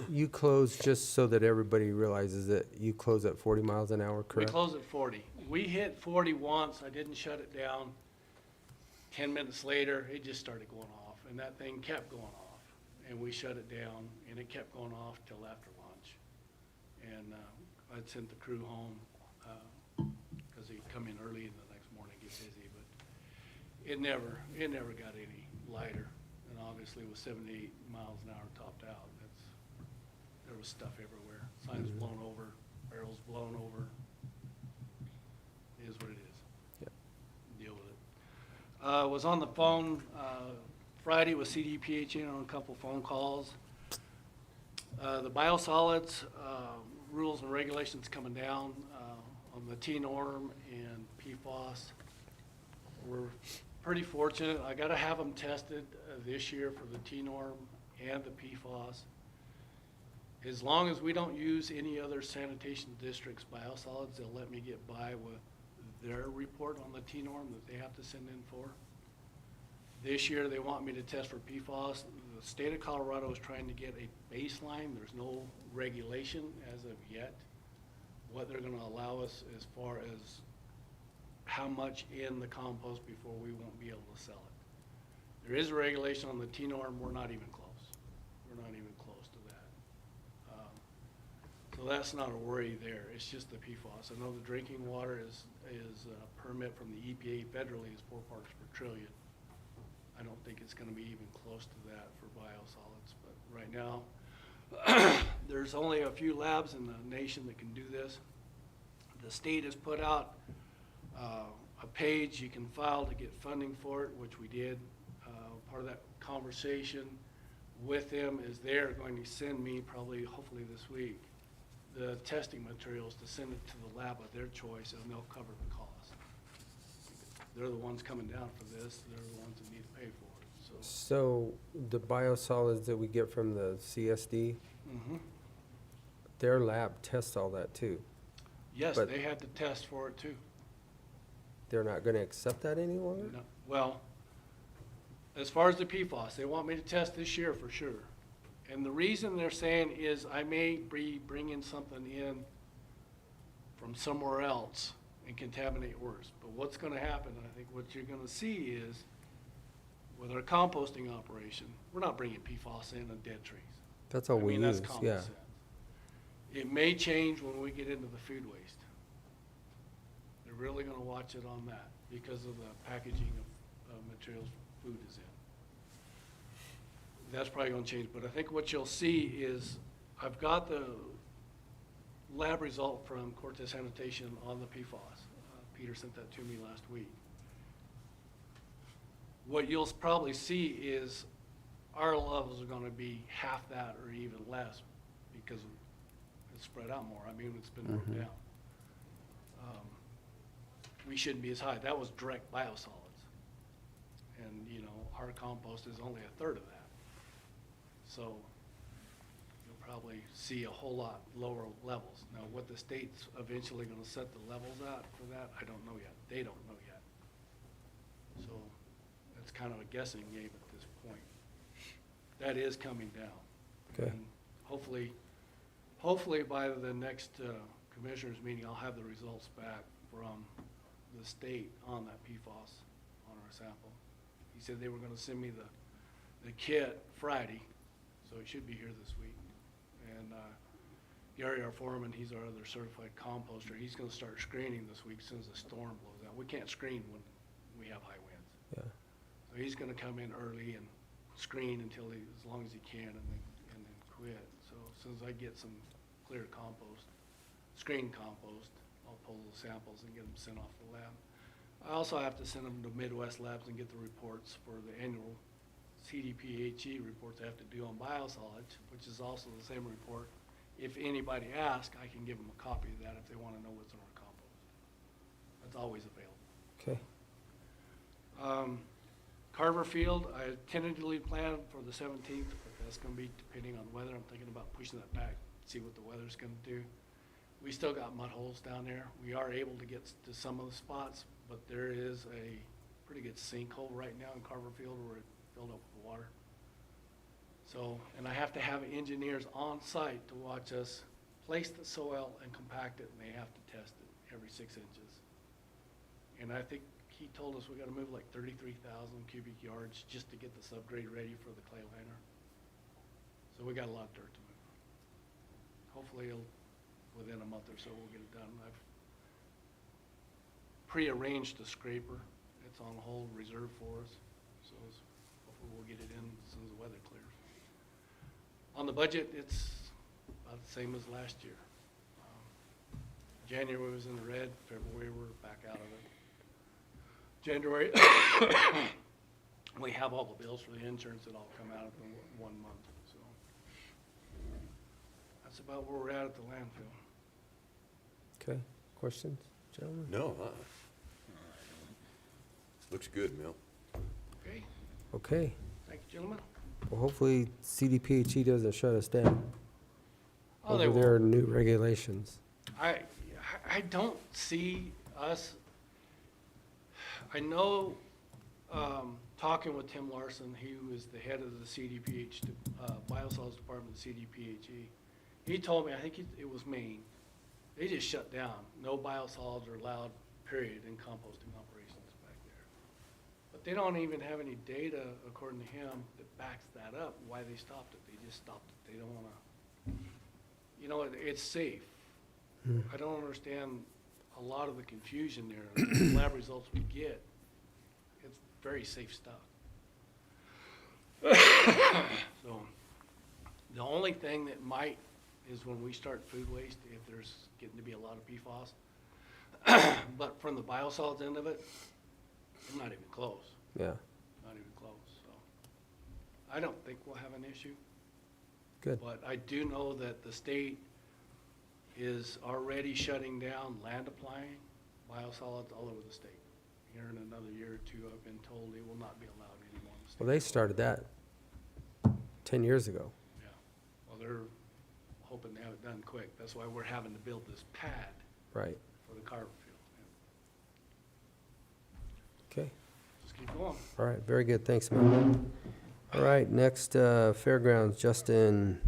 You close, just so that everybody realizes that you close at 40 miles an hour, We correct? closed at 40. We hit 40 once. I didn't shut it down. 10 minutes later, it just started going off, and that thing kept going off. And we shut it down, and it kept going off till after lunch. And I'd sent the crew home because they'd come in early and the next morning get busy. But it never got any lighter. And obviously, with 78 miles an hour topped out, there was stuff everywhere. Signs blown over, barrels blown over. It is what it is. Yep. Deal with it. Was on the phone Friday with CDPHA on a couple phone calls. The biosolids rules and regulations coming down on the T-norm and PFOS. We're pretty fortunate. I got to have them tested this year for the T-norm and the PFOS. As long as we don't use any other sanitation district's biosolids, they'll let me get by with their report on the T-norm that they have to send in for. This year, they want me to test for PFOS. The state of Colorado is trying to get a baseline. There's no regulation as of yet what they're going to allow us as far as how much in the compost before we won't be able to sell it. There is a regulation on the T-norm. We're not even close. We're not even close to that. So that's not a worry there. It's just the PFOS. I know the drinking water is a permit from the EPA federally is 4 parts per trillion. I don't think it's going to be even close to that for biosolids, but right now, there's only a few labs in the nation that can do this. The state has put out a page you can file to get funding for it, which we did. Part of that conversation with them is they're going to send me probably, hopefully this week, the testing materials to send it to the lab of their choice, and they'll cover the cost. they're the ones coming down for this, they're the ones that need to pay for it, so. So the biosolids that we get from the CSD, Mhm. their lab tests all that too. Yes, But- they had to test for it too. They're not gonna accept that any longer? No, well, as far as the PFAS, they want me to test this year for sure. And the reason they're saying is I may be bringing something in from somewhere else and contaminate worse. But what's gonna happen, I think what you're gonna see is with our composting operation, we're not bringing PFAS in on dead trees. That's all I we mean, use, that's common yeah. sense. It may change when we get into the food waste. They're really gonna watch it on that because of the packaging of materials food is in. That's probably gonna change, but I think what you'll see is, I've got the lab result from Cortez Sanitation on the PFAS. Peter sent that to me last week. What you'll probably see is our levels are gonna be half that or even less because it's spread out more. I mean, it's been broken down. We shouldn't be as high. That was direct biosolids. And, you know, our compost is only a third of that. So you'll probably see a whole lot lower levels. Now, what the state's eventually gonna set the levels at for that, I don't know yet. They don't know yet. So it's kind of a guessing game at this point. That is coming down. Okay. And hopefully by the next commissioners meeting, I'll have the results back from the state on that PFAS on our sample. He said they were gonna send me the kit Friday, so it should be here this week. And Gary, our foreman, he's our other certified composter, he's gonna start screening this week as soon as the storm blows out. We can't screen when we have high winds. Yeah. So he's gonna come in early and screen until as long as he can and then quit. So as soon as I get some clear compost, screen compost, I'll pull those samples and get them sent off to the lab. I also have to send them to Midwest Labs and get the reports for the annual CDPHE reports I have to do on biosolids, which is also the same report. If anybody asks, I can give them a copy of that if they wanna know what's in our compost. That's always available. Okay. Carver Field, I tentatively planned for the 17th, but that's gonna be depending on weather. I'm thinking about pushing that back, see what the weather's gonna do. We still got mud holes down there. We are able to get to some of the spots, but there is a pretty good sinkhole right now in Carver Field where it filled up with water. So, and I have to have engineers on site to watch us place the soil and compact it, and they have to test it every 6 inches. And I think he told us we gotta move like 33,000 cubic yards just to get the subgrade ready for the clay liner. So we got a lot of dirt to move. Hopefully within a month or so we'll get it done. I've pre-arranged a scraper. It's on hold, reserved for us. So hopefully we'll get it in as soon as the weather clears. On the budget, it's about the same as last year. January was in the red, February we're back out of it. January, we have all the bills for the insurance that all come out in 1 month, so. That's about where we're at the landfill. Okay. Questions, gentlemen? No, looks good, Mel. Okay, Okay. thank you, gentlemen. Well, hopefully CDPHE doesn't shut us down Oh, they over their will. new regulations. I don't see us, I know, talking with Tim Larson, he was the head of the CDPH, Biosolids Department of CDPHE. He told me, I think it was Maine, they just shut down. No biosolids are allowed, period, in composting operations back there. But they don't even have any data, according to him, that backs that up, why they stopped it. They just stopped it. They don't wanna, you know, it's safe. I don't understand a lot of the confusion there. The lab results we get, it's very safe stuff. So, the only thing that might is when we start food waste, if there's getting to be a lot of PFAS. But from the biosolids end of it, I'm not even close, Yeah. not even close, so. I don't think we'll have an issue. Good. But I do know that the state is already shutting down land applying biosolids all over the state, here in another year or two, I've been told they will not be allowed anymore. in the state Well, they of started that 10 years ago. Yeah, well, they're hoping to have it done quick. That's why we're having to build this pad Right. for the carver field. Okay. Just keep going. All right. Very good. Thanks, Mel. All right. Next, Fairgrounds, Justin.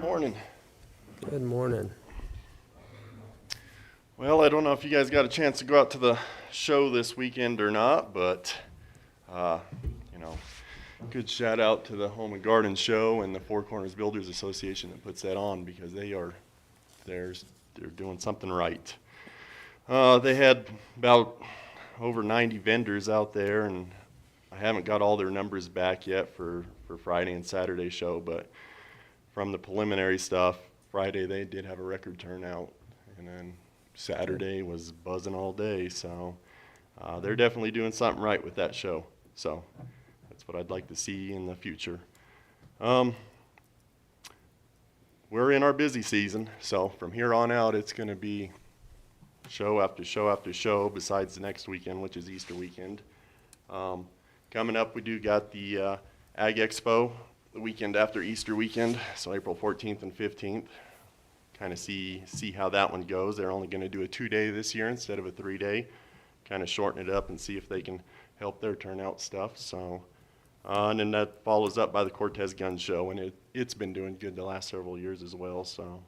Morning. Good morning. Well, I don't know if you guys got a chance to go out to the show this weekend or not, but, you know, good shout out to the Home and Garden Show and the Four Corners Builders Association that puts that on, because they're doing something right. They had about over 90 vendors out there, and I haven't got all their numbers back yet for Friday and Saturday show, but from the preliminary stuff, Friday they did have a record turnout, and then Saturday was buzzing all day, so they're definitely doing something right with that show. So that's what I'd like to see in the future. We're in our busy season, so from here on out it's going to be show after show after show, besides the next weekend, which is Easter weekend. Coming up, we do got the Ag Expo the weekend after Easter weekend, so April 14th and 15th. Kind of see how that one goes. They're only going to do a 2-day this year instead of a 3-day. Kind of shorten it up and see if they can help their turnout stuff. So, and then that follows up by the Cortez Gun Show, and it's been doing good the last several years as well. So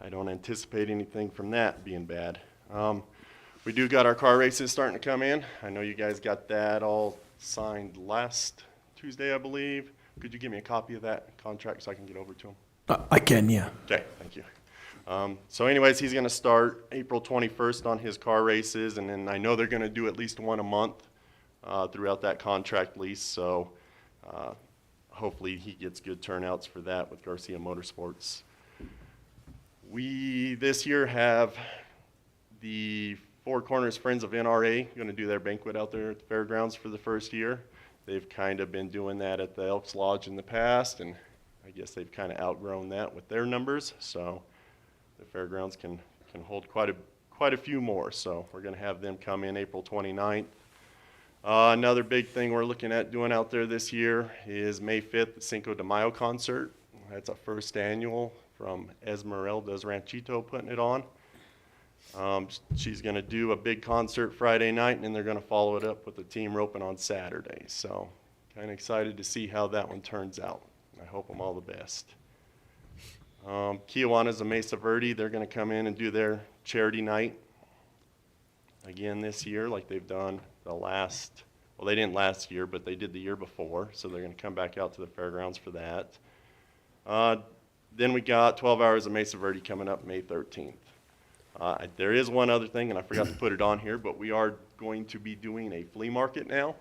I don't anticipate anything from that being bad. We do got our car races starting to come in. I know you guys got that all signed last Tuesday, I believe. Could you give me a copy of that contract so I can get over to him? I can, yeah. Okay, thank you. So anyways, he's going to start April 21st on his car races, and then I know they're going to do at least one a month throughout that contract lease, so hopefully he gets good turnouts for that with Garcia Motorsports. We this year have the Four Corners Friends of NRA going to do their banquet out there at the Fairgrounds for the first year. They've kind of been doing that at the Elks Lodge in the past, and I guess they've kind of outgrown that with their numbers, so the Fairgrounds can hold quite a few more. So we're going to have them come in April 29th. Another big thing we're looking at doing out there this year is May 5th, the Cinco de Mayo concert. That's our first annual from Esmeralda's Ranchito putting it on. She's going to do a big concert Friday night, and then they're going to follow it up with the team roping on Saturday. So kind of excited to see how that one turns out. I hope them all the best. Kiwanis of Mesa Verde, they're going to come in and do their charity night again this year, like they've done well, they didn't last year, but they did the year before, so they're going to come back out to the Fairgrounds for that. Then we got 12 Hours of Mesa Verde coming up May 13th. There is one other thing, and I forgot to put it on here, but we are going to be doing a flea market now,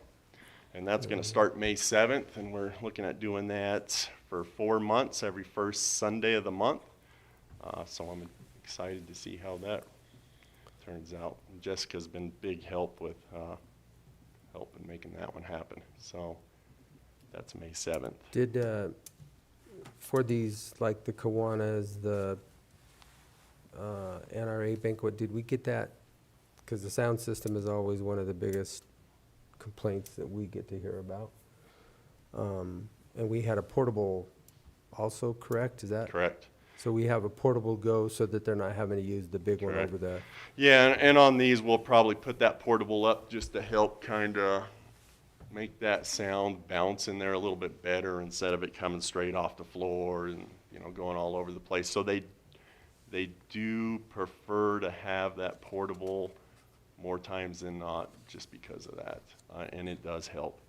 and that's going to start May 7th, and we're looking at doing that for 4 months, every first Sunday of the month. So I'm excited to see how that turns out. And Jessica's been big help with helping making that one happen. So that's May 7th. Did, for these, like the Kiwanis, the NRA banquet, did we get that? Because the sound system is always one of the biggest complaints that we get to hear about. And we had a portable also, correct? Is that? Correct. So we have a portable go so that they're not having to use the big one Correct. over the, Yeah, and on these, we'll probably put that portable up just to help kind of make that sound bounce in there a little bit better instead of it coming straight off the floor and, you know, going all over the place. So they do prefer to have that portable more times than not just because of that, and it does help.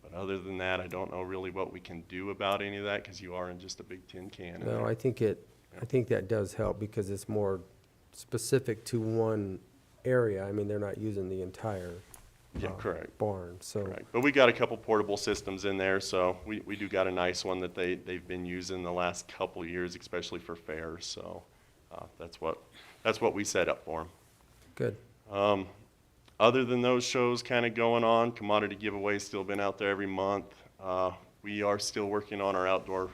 But other than that, I don't know really what we can do about any of that because you are in just a big tin can. in no, there. I think that does help because it's more specific to one area. I mean, they're not using the entire Yeah, correct. barn, so. Correct. But we got a couple portable systems in there, so we do got a nice one that they've been using the last couple of years, especially for fairs. So that's what we set up for them. Good. Other than those shows kind of going on, commodity giveaways still been out there every month. We are still working on our outdoor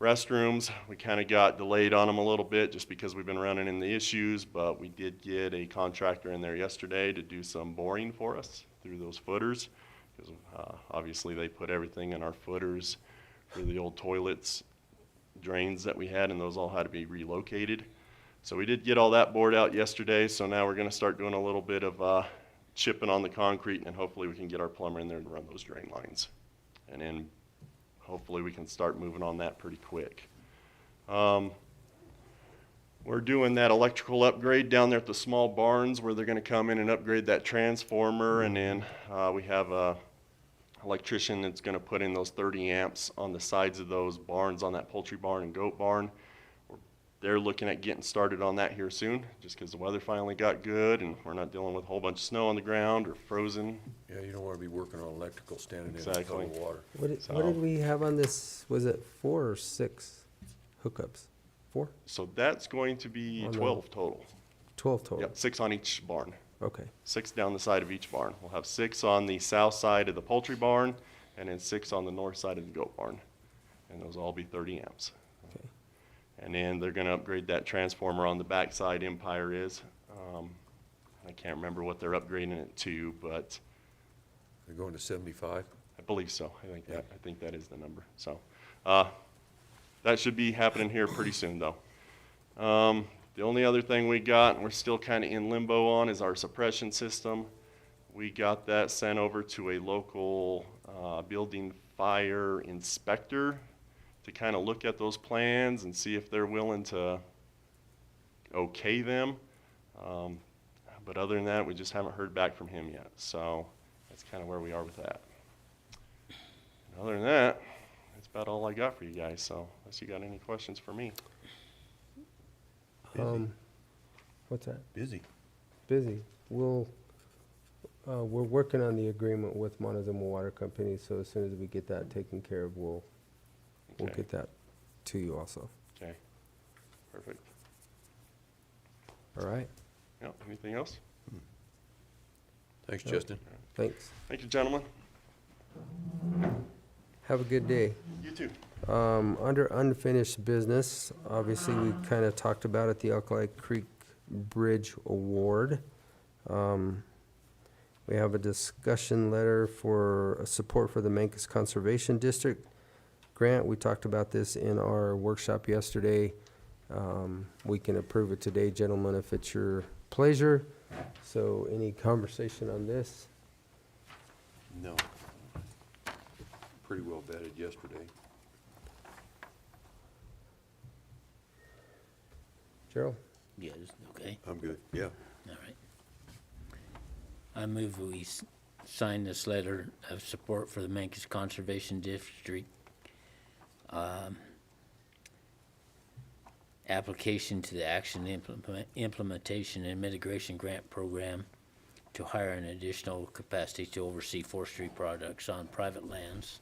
restrooms. We kind of got delayed on them a little bit just because we've been running into issues, but we did get a contractor in there yesterday to do some boring for us through those footers. Because obviously they put everything in our footers for the old toilets, drains that we had, and those all had to be relocated. So we did get all that bored out yesterday, so now we're gonna start doing a little bit of chipping on the concrete, and hopefully we can get our plumber in there to run those drain lines. And then hopefully we can start moving on that pretty quick. We're doing that electrical upgrade down there at the small barns where they're gonna come in and upgrade that transformer, and then we have a electrician that's gonna put in those 30 amps on the sides of those barns, on that poultry barn and goat barn. They're looking at getting started on that here soon, just because the weather finally got good and we're not dealing with a whole bunch of snow on the ground or frozen. Yeah, you don't want to be working on electrical standing in Exactly. puddle of water. What did we have on this? Was it 4 or 6 hookups? 4? So that's going to be On the- 12 total. 12 total? Yep, 6 on each barn. Okay. 6 down the side of each barn. We'll have 6 on the south side of the poultry barn, and then 6 on the north side of the goat barn. And those will all be 30 amps. Okay. And then they're gonna upgrade that transformer on the backside, Empire is. I can't remember what they're upgrading it to, but They're going to 75? I believe so. I think that is the number. So, that should be happening here pretty soon, though. The only other thing we got, and we're still kind of in limbo on, is our suppression system. We got that sent over to a local building fire inspector to kind of look at those plans and see if they're willing to okay them. But other than that, we just haven't heard back from him yet. So that's kind of where we are with that. And other than that, that's about all I got for you guys. So unless you got any questions for me. What's that? Busy. Busy. We're working on the agreement with Montezuma Water Company, so as soon as we get that taken care of, we'll Okay. get that to you also. Okay. Perfect. All right? Yeah. Anything else? Thanks, Justin. Thanks. Thank you, gentlemen. Have a good day. You too. Under unfinished business, obviously, we kind of talked about it, the Alkali Creek Bridge Award. We have a discussion letter for support for the Mancos Conservation District grant. We talked about this in our workshop yesterday. We can approve it today, gentlemen, if it's your pleasure. So any conversation on this? No. Pretty well vetted yesterday. Gerald? Yes, okay, I'm good, yeah. all right. I move we sign this letter of support for the Mancos Conservation District application to the Action Implementation and Mitigation Grant Program to hire an additional capacity to oversee forestry projects on private lands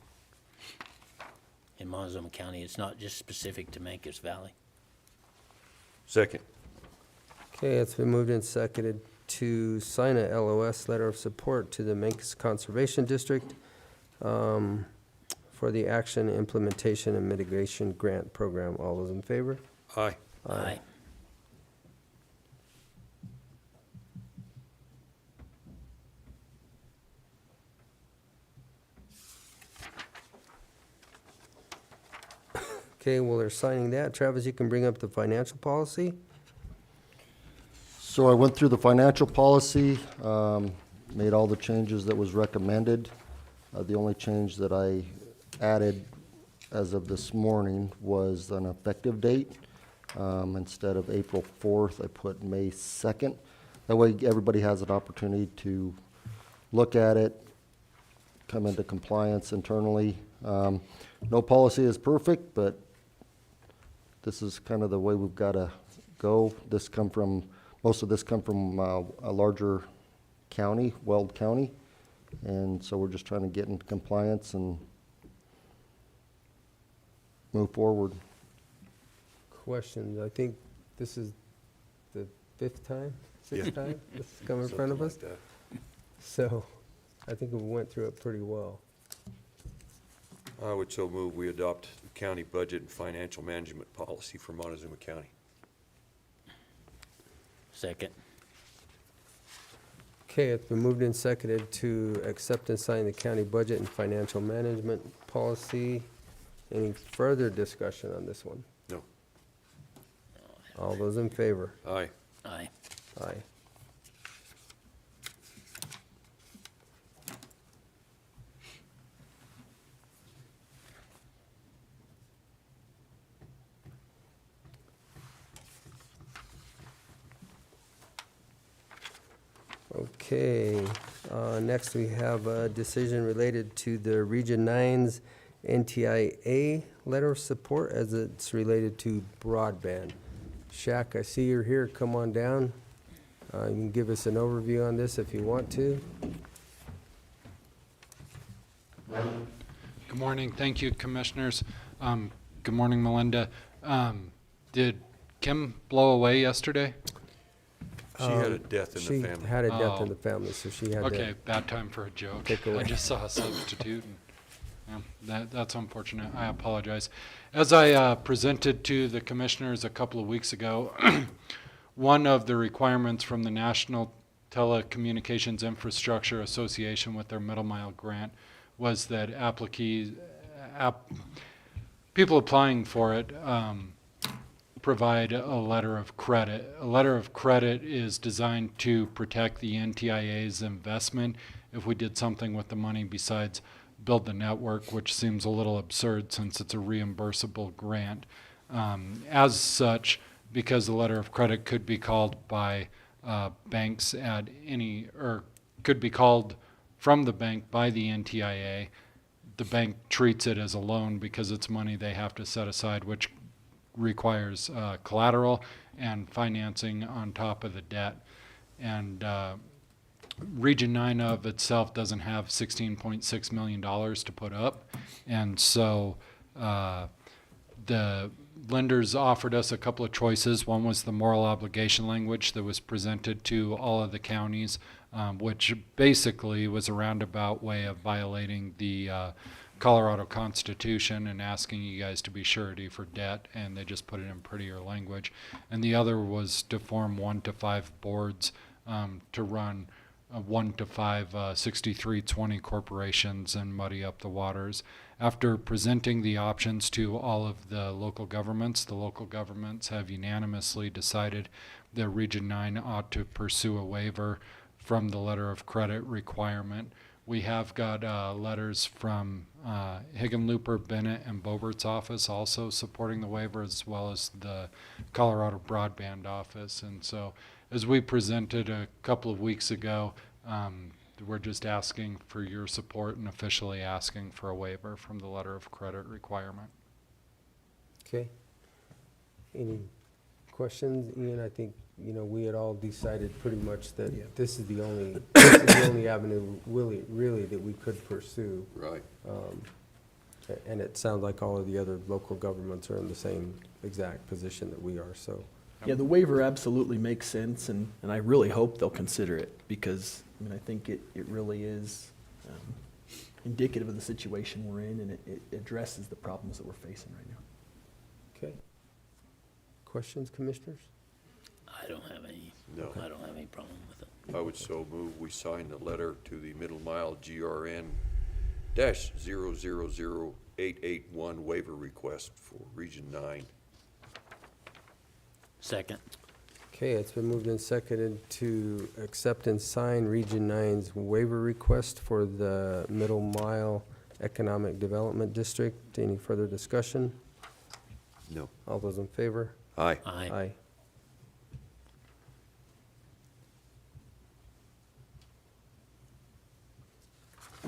in Montezuma County. It's not just specific to Mancos Valley. Second. Okay, it's been moved and seconded to sign a LOS, letter of support, to the Mancos Conservation District for the Action Implementation and Mitigation Grant Program. All those in favor? Aye. Aye. Okay, well, they're signing that. Travis, you can bring up the financial policy? So I went through the financial policy, made all the changes that was recommended. The only change that I added as of this morning was an effective date. Instead of April 4th, I put May 2nd. That way, everybody has an opportunity to look at it, come into compliance internally. No policy is perfect, but this is kind of the way we've got to go. Most of this come from a larger county, Weld County, and so we're just trying to get into compliance and move forward. Questions? I think this is the 5th time, 6th Yeah. time this has come in front of us. Something like So I think we went through it pretty well. I would so move we adopt the county budget and financial management policy for Montezuma County. Second. Okay, it's been moved and seconded to accept and sign the county budget and financial management policy. Any further discussion on this one? No. All those in favor? Aye. Aye. Aye. Okay, next we have a decision related to the Region 9's NTIA letter of support as it's related to broadband. Shaq, I see you're here. Come on down. You can give us an overview on this if you want to. Good morning. Thank you, Commissioners. Good morning, Melinda. Did Kim blow away yesterday? She had a death in the She family. had a death in Oh. the family, so she had Okay, to. bad time for a joke. Take away. I just saw a substitute. And, that's unfortunate. I apologize. As I presented to the Commissioners a couple of weeks ago, one of the requirements from the National Telecommunications Infrastructure Association with their Middle Mile grant was that people applying for it provide a letter of credit. A letter of credit is designed to protect the NTIA's investment if we did something with the money besides build the network, which seems a little absurd since it's a reimbursable grant. As such, because the letter of credit could be called by banks at any, or could be called from the bank by the NTIA, the bank treats it as a loan because it's money they have to set aside, which requires collateral and financing on top of the debt. And Region 9 of itself doesn't have $16.6 million to put up. And so the lenders offered us a couple of choices. One was the moral obligation language that was presented to all of the counties, which basically was a roundabout way of violating the Colorado Constitution and asking you guys to be surety for debt, and they just put it in prettier language. And the other was to form 1 to 5 boards to run 1 to 5 6320 corporations and muddy up the waters. After presenting the options to all of the local governments have unanimously decided that Region 9 ought to pursue a waiver from the letter of credit requirement. We have got letters from Higginlooper, Bennett, and Bobert's office also supporting the waiver, as well as the Colorado Broadband office. And so, as we presented a couple of weeks ago, we're just asking for your support and officially asking for a waiver from the letter of credit requirement. Okay. Any questions? Ian, I think, we had all decided pretty much that this is the only avenue really that we could pursue. Right. And it sounds like all of the other local governments are in the same exact position that we are, so. Yeah, the waiver absolutely makes sense, and I really hope they'll consider it, because, I think it really is indicative of the situation we're in, and it addresses the problems that we're facing right now. Okay. Questions, commissioners? I don't have any. No. I don't have any problem with it. I would so move we sign the letter to the Middle Mile GRN-000881 waiver request for Region 9. Second. Okay, it's been moved and seconded to accept and sign Region 9's waiver request for the Middle Mile Economic Development District. Any further discussion? No. All those in favor? Aye. Aye. Aye.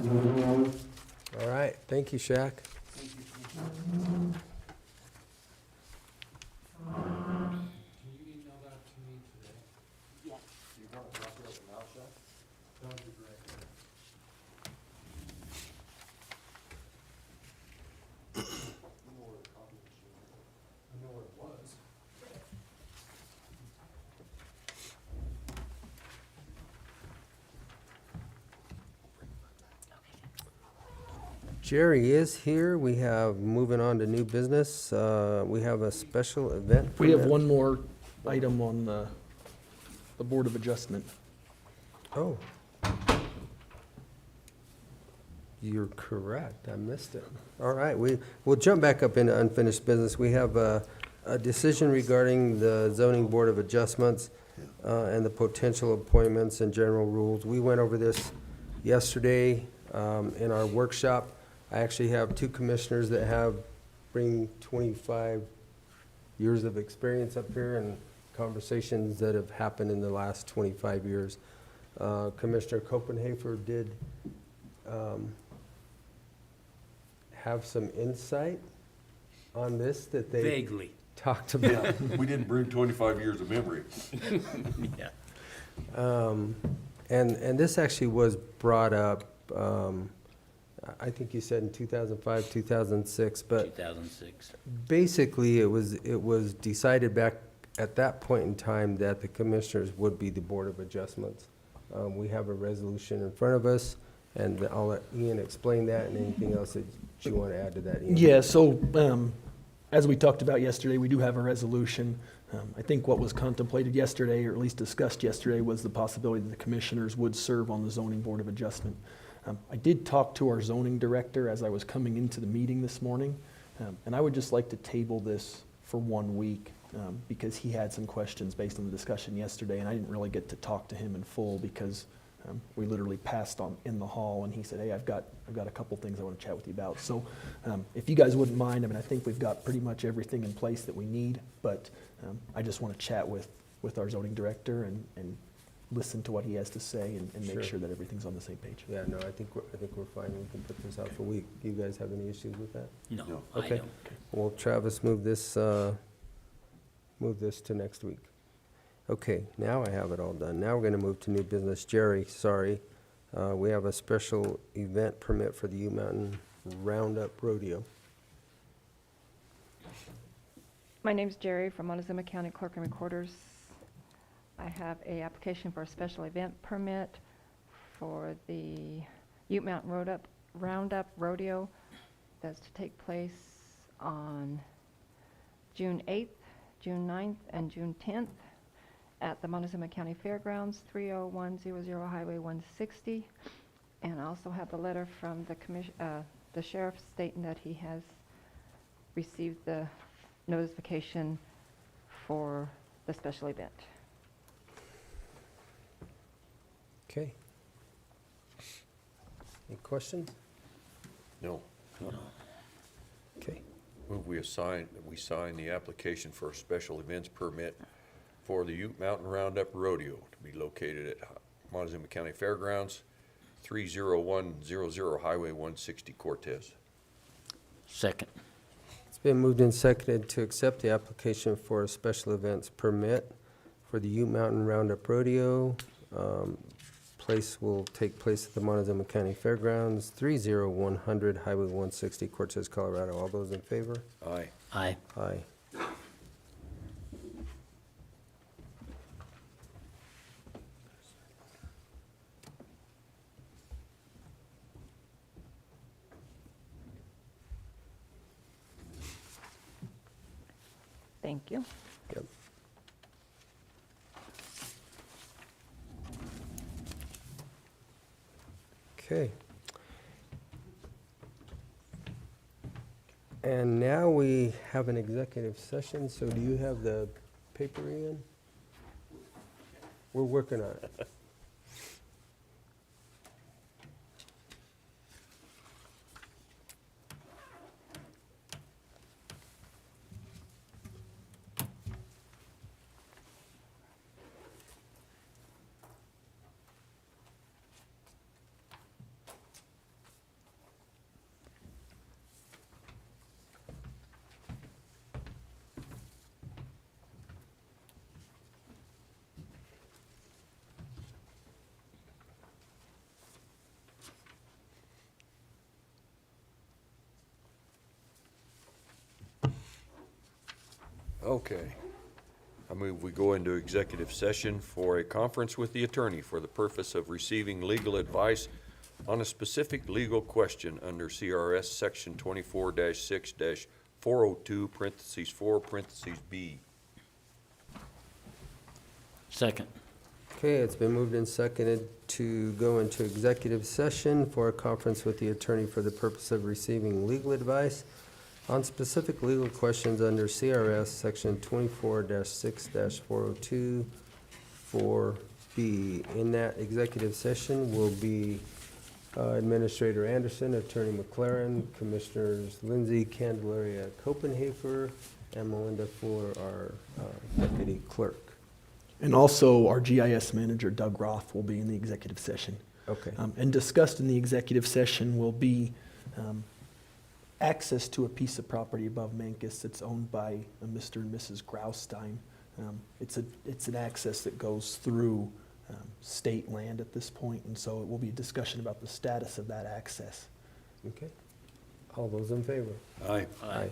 All right, thank you, Shaq. Jerry is here. We have, moving on to new business, we have a special event. We have permit. one more item on the Board of Adjustment. Oh. You're correct. I missed it. All right, we'll jump back up into unfinished business. We have a decision regarding the zoning board of adjustments and the potential appointments and general rules. We went over this yesterday in our workshop. I actually have two commissioners that bring 25 years of experience up here and conversations that have happened in the last 25 years. Commissioner Copenhaver did have some insight on this that they Vaguely. talked about. We didn't bring 25 years of memory. Yeah. And this actually was brought up, I think you said in 2005, 2006, but 2006. basically it was decided back at that point in time that the commissioners would be the Board of Adjustments. We have a resolution in front of us, and I'll let Ian explain that, and anything else that you want to add to that, Ian. Yeah, so as we talked about yesterday, we do have a resolution. I think what was contemplated yesterday, or at least discussed yesterday, was the possibility that the commissioners would serve on the zoning board of adjustment. I did talk to our zoning director as I was coming into the meeting this morning, and I would just like to table this for 1 week because he had some questions based on the discussion yesterday, and I didn't really get to talk to him in full because we literally passed on in the hall, and he said, "Hey, I've got a couple things I want to chat with you about." So, if you guys wouldn't mind, I mean, I think we've got pretty much everything in place that we need, but I just want to chat with our zoning director and listen to what he has to say and make Sure. sure that everything's on the same page. Yeah, no, I think we're fine. We can put this out for a week. You guys have any issues with that? No, I Okay. don't. Well, Travis, move this to next week. Okay, now I have it all done. Now we're gonna move to new business. Jerry, sorry. We have a special event permit for the U Mountain Roundup Rodeo. My name's Jerry from Montezuma County Clerk and Recorders. I have a application for a special event permit for the Ute Mountain Roundup Rodeo that's to take place on June 8th, June 9th, and June 10th at the Montezuma County Fairgrounds, 30100 Highway 160. And I also have a letter from the sheriff stating that he has received the notification for the special event. Okay. Any questions? No. Okay. Move we sign the application for a special events permit for the Ute Mountain Roundup Rodeo to be located at Montezuma County Fairgrounds, 30100 Highway 160 Cortez. Second. It's been moved and seconded to accept the application for a special events permit for the Ute Mountain Roundup Rodeo. Place will take place at the Montezuma County Fairgrounds, 30100 Highway 160, Cortez, Colorado. All those in favor? Aye. Aye. Aye. Thank you. Yep. Okay. And now we have an executive session, so do you have the paper, Ian? We're working on it. Okay. I move we go into executive session for a conference with the attorney for the purpose of receiving legal advice On a specific legal question under CRS Section 24-6-402, parentheses 4, parentheses B. Second. Okay, it's been moved and seconded to go into executive session for a conference with the attorney for the purpose of receiving legal advice on specific legal questions under CRS Section 24-6-402, 4B. In that executive session will be Administrator Anderson, Attorney McLaren, Commissioners Lindsay, Candelaria, Copenhaver, and Melinda Fuller, our Deputy Clerk. And also, our GIS manager, Doug Roth, will be in the executive session. Okay. And discussed in the executive session will be access to a piece of property above Mancus that's owned by Mr. and Mrs. Graustein. It's an access that goes through state land at this point, and so it will be a discussion about the status of that access. Okay. All those in favor? Aye. Aye.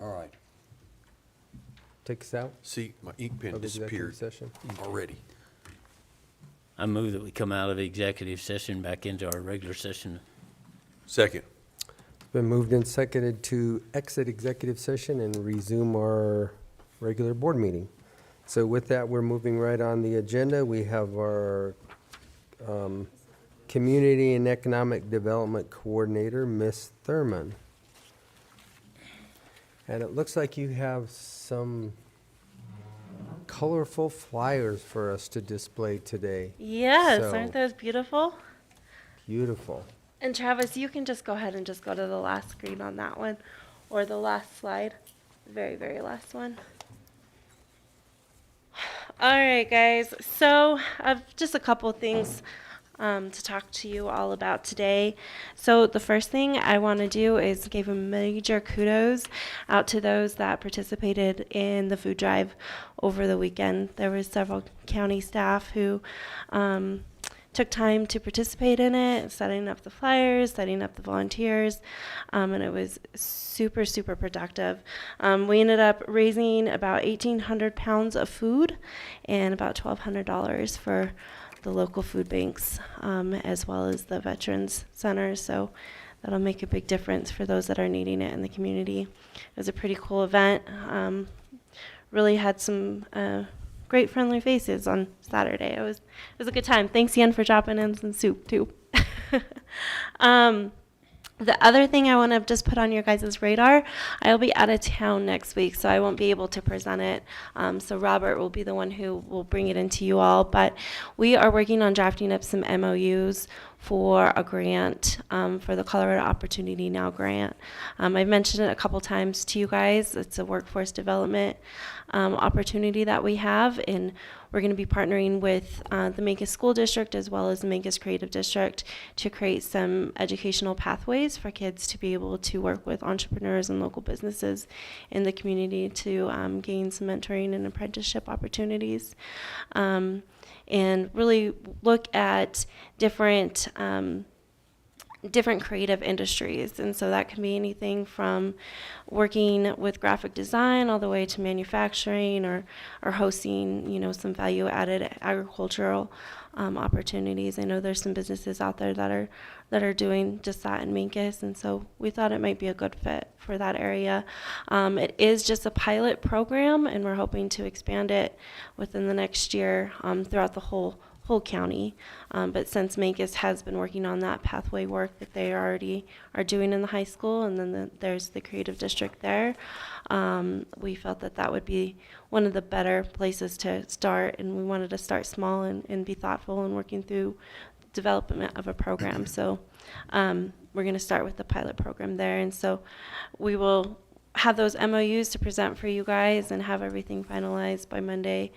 All right. Take us out See, my ink pen of executive disappeared session. already. I move that we come out of executive session back into our regular session. Second. Been moved and seconded to exit executive session and resume our regular board meeting. So with that, we're moving right on the agenda. We have our Community and Economic Development Coordinator, Miss Thurman. And it looks like you have some colorful flyers for us to display today. Yes, So- aren't those beautiful? Beautiful. And Travis, you can just go ahead and just go to the last screen on that one, or the last slide, the very, very last one. All right, guys, so I've just a couple things to talk to you all about today. So the first thing I want to do is give a major kudos out to those that participated in the food drive over the weekend. There was several county staff who took time to participate in it, setting up the flyers, setting up the volunteers, and it was super, super productive. We ended up raising about 1,800 pounds of food and about $1,200 for the local food banks, as well as the Veterans Center. So that'll make a big difference for those that are needing it in the community. It was a pretty cool event. Really had some great friendly faces on Saturday. It was a good time. Thanks, Ian, for dropping in some soup too. The other thing I want to just put on your guys' radar, I'll be out of town next week, so I won't be able to present it. So Robert will be the one who will bring it into you all. But we are working on drafting up some MOUs for a grant, for the Colorado Opportunity Now grant. I've mentioned it a couple times to you guys. It's a workforce development opportunity that we have, and we're going to be partnering with the Mancos School District as well as the Mancos Creative District to create some educational pathways for kids to be able to work with entrepreneurs and local businesses in the community to gain some mentoring and apprenticeship opportunities. And really look at different creative industries. And so that can be anything from working with graphic design all the way to manufacturing or hosting, some value added agricultural opportunities. I know there's some businesses out there that are doing just that in Mancos, and so we thought it might be a good fit for that area. It is just a pilot program, and we're hoping to expand it within the next year throughout the whole county. But since Mancos has been working on that pathway work that they already are doing in the high school, and then there's the creative district there, we felt that would be one of the better places to start, and we wanted to start small and be thoughtful in working through development of a program. So we're going to start with the pilot program there, and so we will have those MOUs to present for you guys and have everything finalized by Monday,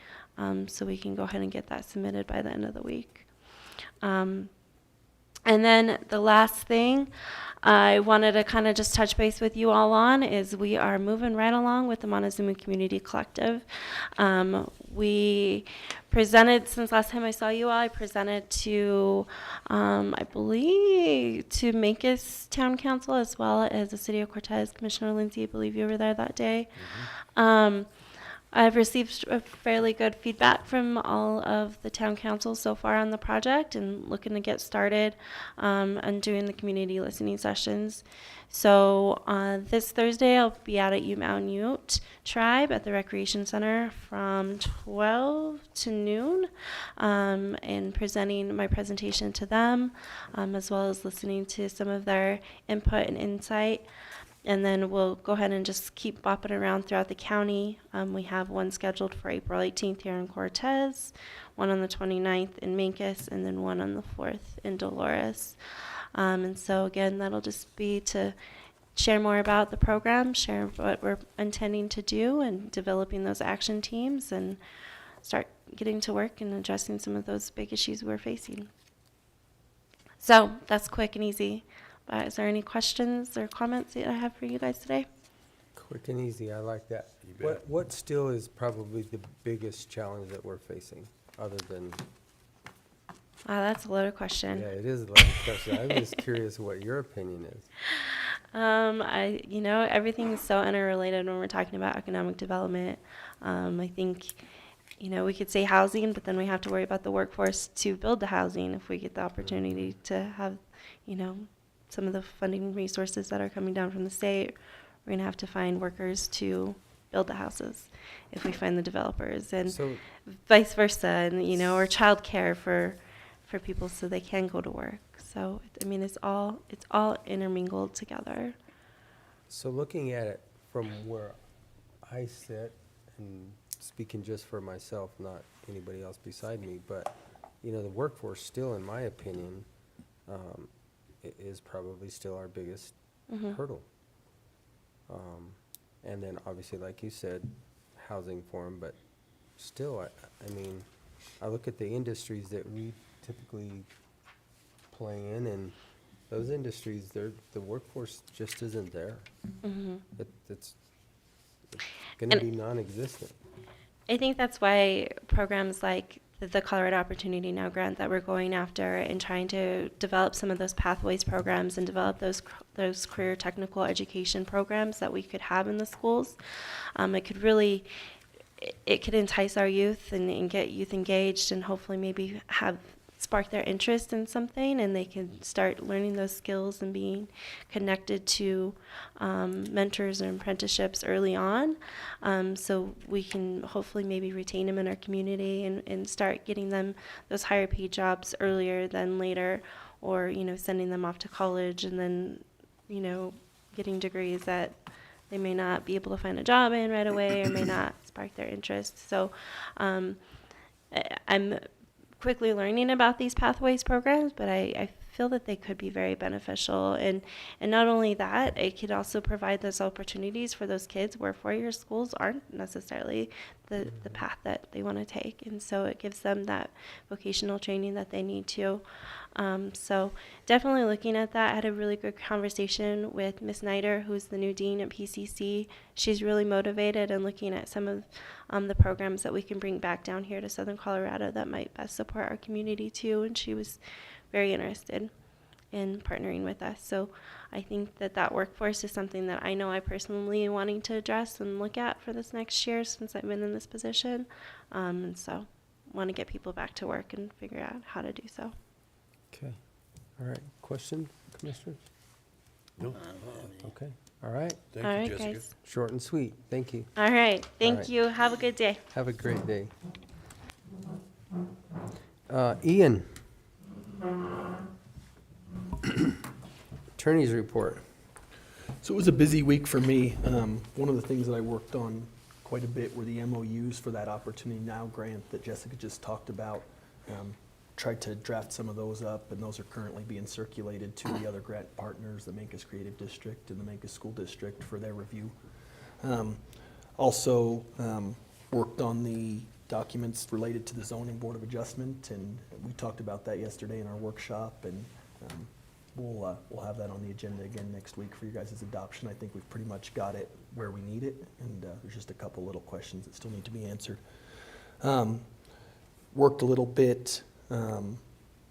so we can go ahead and get that submitted by the end of the week. And then the last thing I wanted to kind of just touch base with you all on is we are moving right along with the Montezuma Community Collective. We presented, since last time I saw you all, I presented to, I believe, to Mancos Town Council as well as the City of Cortez. Commissioner Lindsay, I believe you were there that day. I've received a fairly good feedback from all of the town councils so far on the project and looking to get started and doing the community listening sessions. So this Thursday I'll be out at Ute Mountain Ute Tribe at the Recreation Center from 12 to noon and presenting my presentation to them as well as listening to some of their input and insight. And then we'll go ahead and just keep bopping around throughout the county. We have one scheduled for April 18th here in Cortez, one on the 29th in Mancos, and then one on the 4th in Dolores. And so again, that'll just be to share more about the program, share what we're intending to do, and developing those action teams, and start getting to work and addressing some of those big issues we're facing. So that's quick and easy. Is there any questions or comments that I have for you guys today? Quick and easy, I like that. You bet. What still is probably the biggest challenge that we're facing, other than, Wow, that's a loaded question. yeah, it is a lot of questions. I'm just curious what your opinion is. Everything's so interrelated when we're talking about economic development. I think, we could say housing, but then we have to worry about the workforce to build the housing if we get the opportunity to have, some of the funding resources that are coming down from the state. We're going to have to find workers to build the houses if we find the developers, and So, vice versa, and, or childcare for people so they can go to work. So, it's all intermingled together. so looking at it from where I sit, and speaking just for myself, not anybody else beside me, but, the workforce still, in my opinion, is probably still our biggest hurdle. And then obviously, like you said, housing for them, but still, I look at the industries that we typically play in, and those industries, the workforce just isn't there. It's gonna be non-existent. I think that's why programs like the Colorado Opportunity Now grant that we're going after and trying to develop some of those pathways programs and develop those career technical education programs that we could have in the schools. It could entice our youth and get youth engaged, and hopefully maybe spark their interest in something, and they can start learning those skills and being connected to mentors and apprenticeships early on, so we can hopefully maybe retain them in our community and start getting them those higher paid jobs earlier than later, or sending them off to college and then getting degrees that they may not be able to find a job in right away or may not spark their interest. So I'm quickly learning about these pathways programs, but I feel that they could be very beneficial, and not only that, it could also provide those opportunities for those kids where four-year schools aren't necessarily the path that they want to take, and so it gives them that vocational training that they need to. So definitely looking at that. I had a really good conversation with Miss Snyder, who's the new dean at PCC. She's really motivated and looking at some of the programs that we can bring back down here to Southern Colorado that might best support our community too, and she was very interested in partnering with us. So I think that workforce is something that I know I personally am wanting to address and look at for this next year since I've been in this position, and so want to get people back to work and figure out how to do so. Okay, all right, question, Commissioners? No. Okay, all right, All Thank right, you, Jessica. guys. short and sweet, thank you. All right. Thank right. you. Have a good day. Have a great day. Ian. Attorney's report. So it was a busy week for me. One of the things that I worked on quite a bit were the MOUs for that Opportunity Now grant that Jessica just talked about. Tried to draft some of those up, and those are currently being circulated to the other grant partners, the Mancos Creative District and the Mancos School District, for their review. Also worked on the documents related to the Zoning Board of Adjustment, and we talked about that yesterday in our workshop, and we'll have that on the agenda again next week for you guys' adoption. I think we've pretty much got it where we need it, and there's just a couple little questions that still need to be answered. Worked a little bit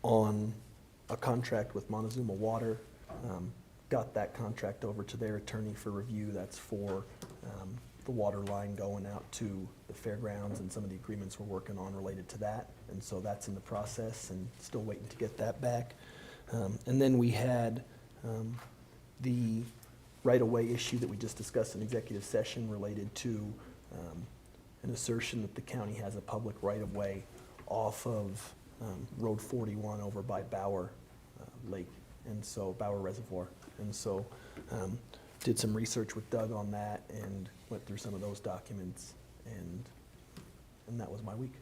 on a contract with Montezuma Water. Got that contract over to their attorney for review. That's for the water line going out to the fairgrounds and some of the agreements we're working on related to that. And so that's in the process and still waiting to get that back. And then we had the right-of-way issue that we just discussed in executive session related to an assertion that the county has a public right-of-way off of Road 41 over by Bower Lake, and so Bower Reservoir. And so did some research with Doug on that and went through some of those documents, and that was my week.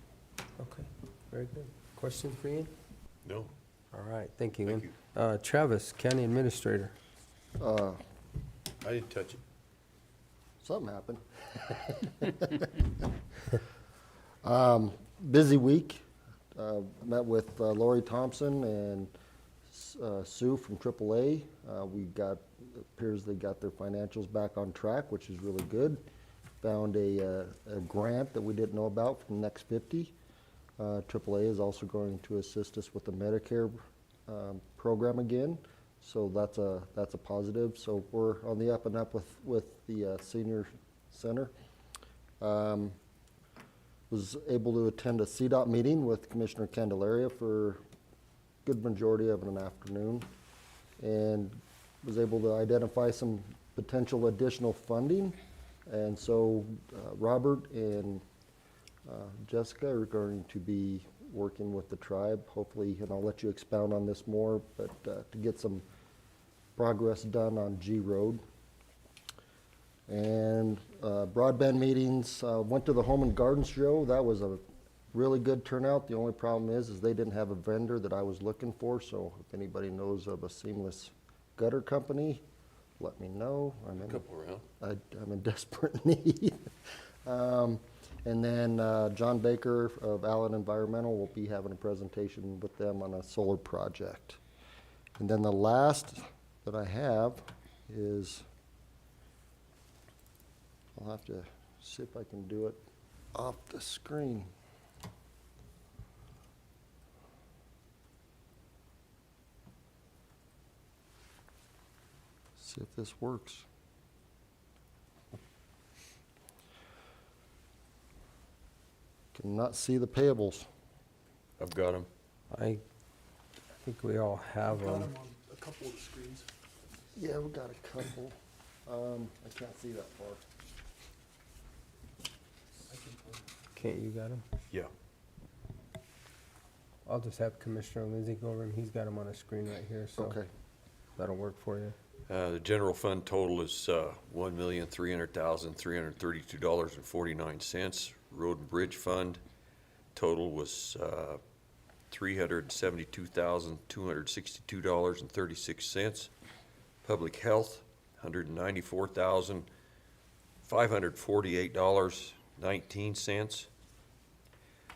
Okay, very good. Questions for Ian? No. All right, thank you, Thank Ian. Travis, County Administrator. I didn't touch it. Something happened. Busy week. Met with Lori Thompson and Sue from AAA. Appears they got their financials back on track, which is really good. Found a grant that we didn't know about from Next 50. AAA is also going to assist us with the Medicare program again. So that's a positive. So we're on the up and up with the senior center. Was able to attend a CDOT meeting with Commissioner Candelaria for a good majority of an afternoon, and was able to identify some potential additional funding. And so Robert and Jessica are going to be working with the tribe, hopefully, and I'll let you expound on this more, but to get some progress done on G Road. And broadband meetings, went to the Home and Garden Show. That was a really good turnout. The only problem is they didn't have a vendor that I was looking for, so if anybody knows of a seamless gutter company, let me know. Couple around. I'm in desperate need. And then John Baker of Allen Environmental will be having a presentation with them on a solar project. And then the last that I have is, I'll have to see if I can do it off the screen. See if this works. Cannot see the payables. I've got them. I think we all have them. a couple of the screens. Yeah, we got a couple. I can't see that far. Can't you got them? Yeah. I'll just have Commissioner Lindsay go over them. He's got them on a screen right here, so Okay. that'll work for you. The general fund total is $1,300,332.49. Road and Bridge Fund total was $372,262.36. Public Health, $194,548.19.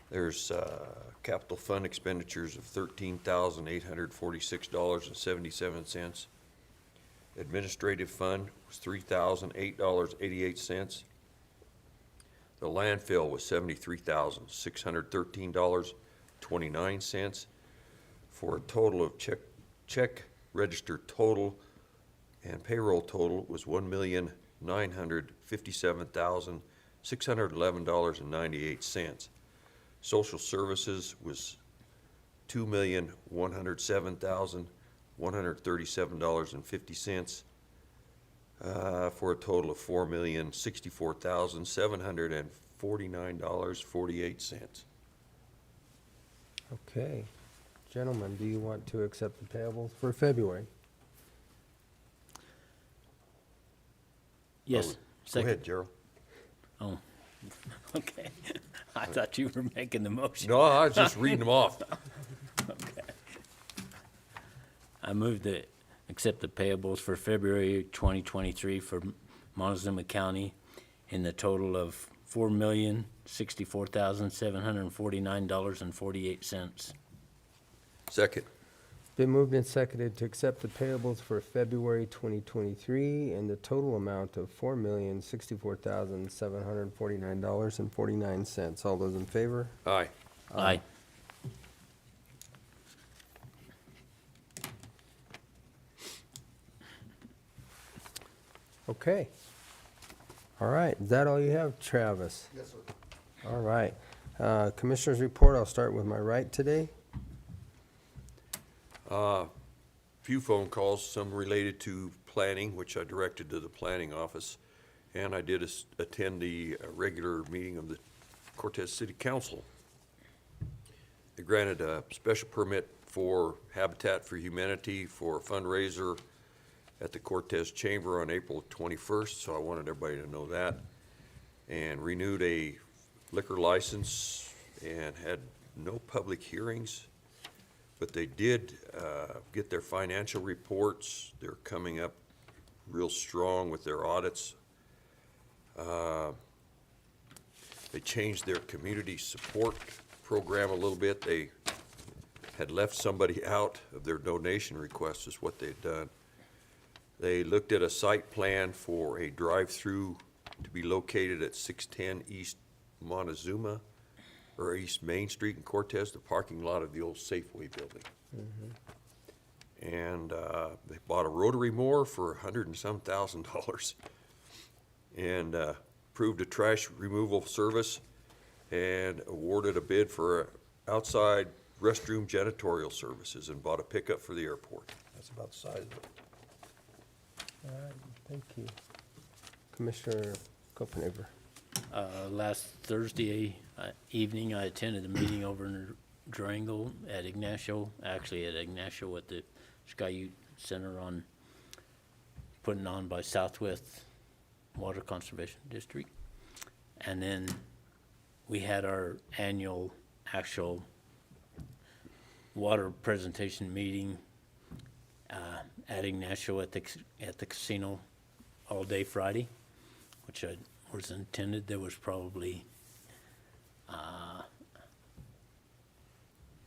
There's capital fund expenditures of $13,846.77. Administrative fund was $3,008.88. The landfill was $73,613.29, for a total of check register total and payroll total was $1,957,611.98. Social services was $2,107,137.50, for a total of $4,064,749.48. Okay. Gentlemen, do you want to accept the payables for February? Yes. Go Second. ahead, Gerald. Oh, okay. I thought you were making the motion. No, I was just reading them off. Okay. I move to accept the payables for February 2023 for Montezuma County in the total of $4,064,749.48. Second. Been moved and seconded to accept the payables for February 2023 in the total amount of $4,064,749.49. All those in favor? Aye. Aye. Okay. All right. Is that all you have, Travis? Yes, sir. All right. Commissioner's report, I'll start with my right today. Few phone calls, some related to planning, which I directed to the planning office, and I did attend the regular meeting of the Cortez City Council. They granted a special permit for Habitat for Humanity for a fundraiser at the Cortez Chamber on April 21st, so I wanted everybody to know that. And renewed a liquor license and had no public hearings, but they did get their financial reports. They're coming up real strong with their audits. They changed their community support program a little bit. They had left somebody out of their donation request is what they'd done. They looked at a site plan for a drive-through to be located at 610 East Montezuma, or East Main Street in Cortez, the parking lot of the old Safeway building. And they bought a rotary mower for $100 and some thousand, and approved a trash removal service and awarded a bid for outside restroom janitorial services and bought a pickup for the airport. That's about the size of it. All right, thank you. Commissioner Copenhaver. Last Thursday evening, I attended a meeting over in Durango at Ignacio, actually at Ignacio at the Sky Youth Center putting on by Southwest Water Conservation District. And then we had our annual actual water presentation meeting at Ignacio at the casino all day Friday, which I was intended. There was probably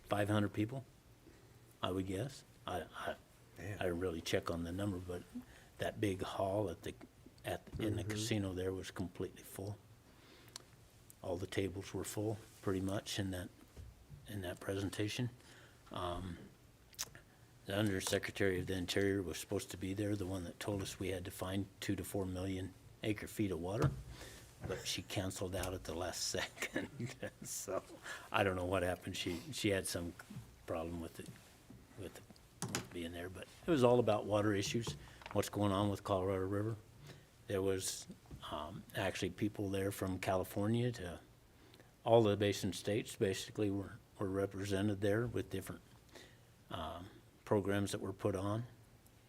500 people, I would guess. I didn't really check on the number, but that big hall in the casino there was completely full. All the tables were full, pretty much, in that presentation. The Undersecretary of the Interior was supposed to be there, the one that told us we had to find 2 to 4 million acre-feet of water, but she canceled out at the last second. So I don't know what happened. She had some problem with being there, but it was all about water issues, what's going on with Colorado River. There was actually people there from California to all the basin states basically were represented there with different programs that were put on,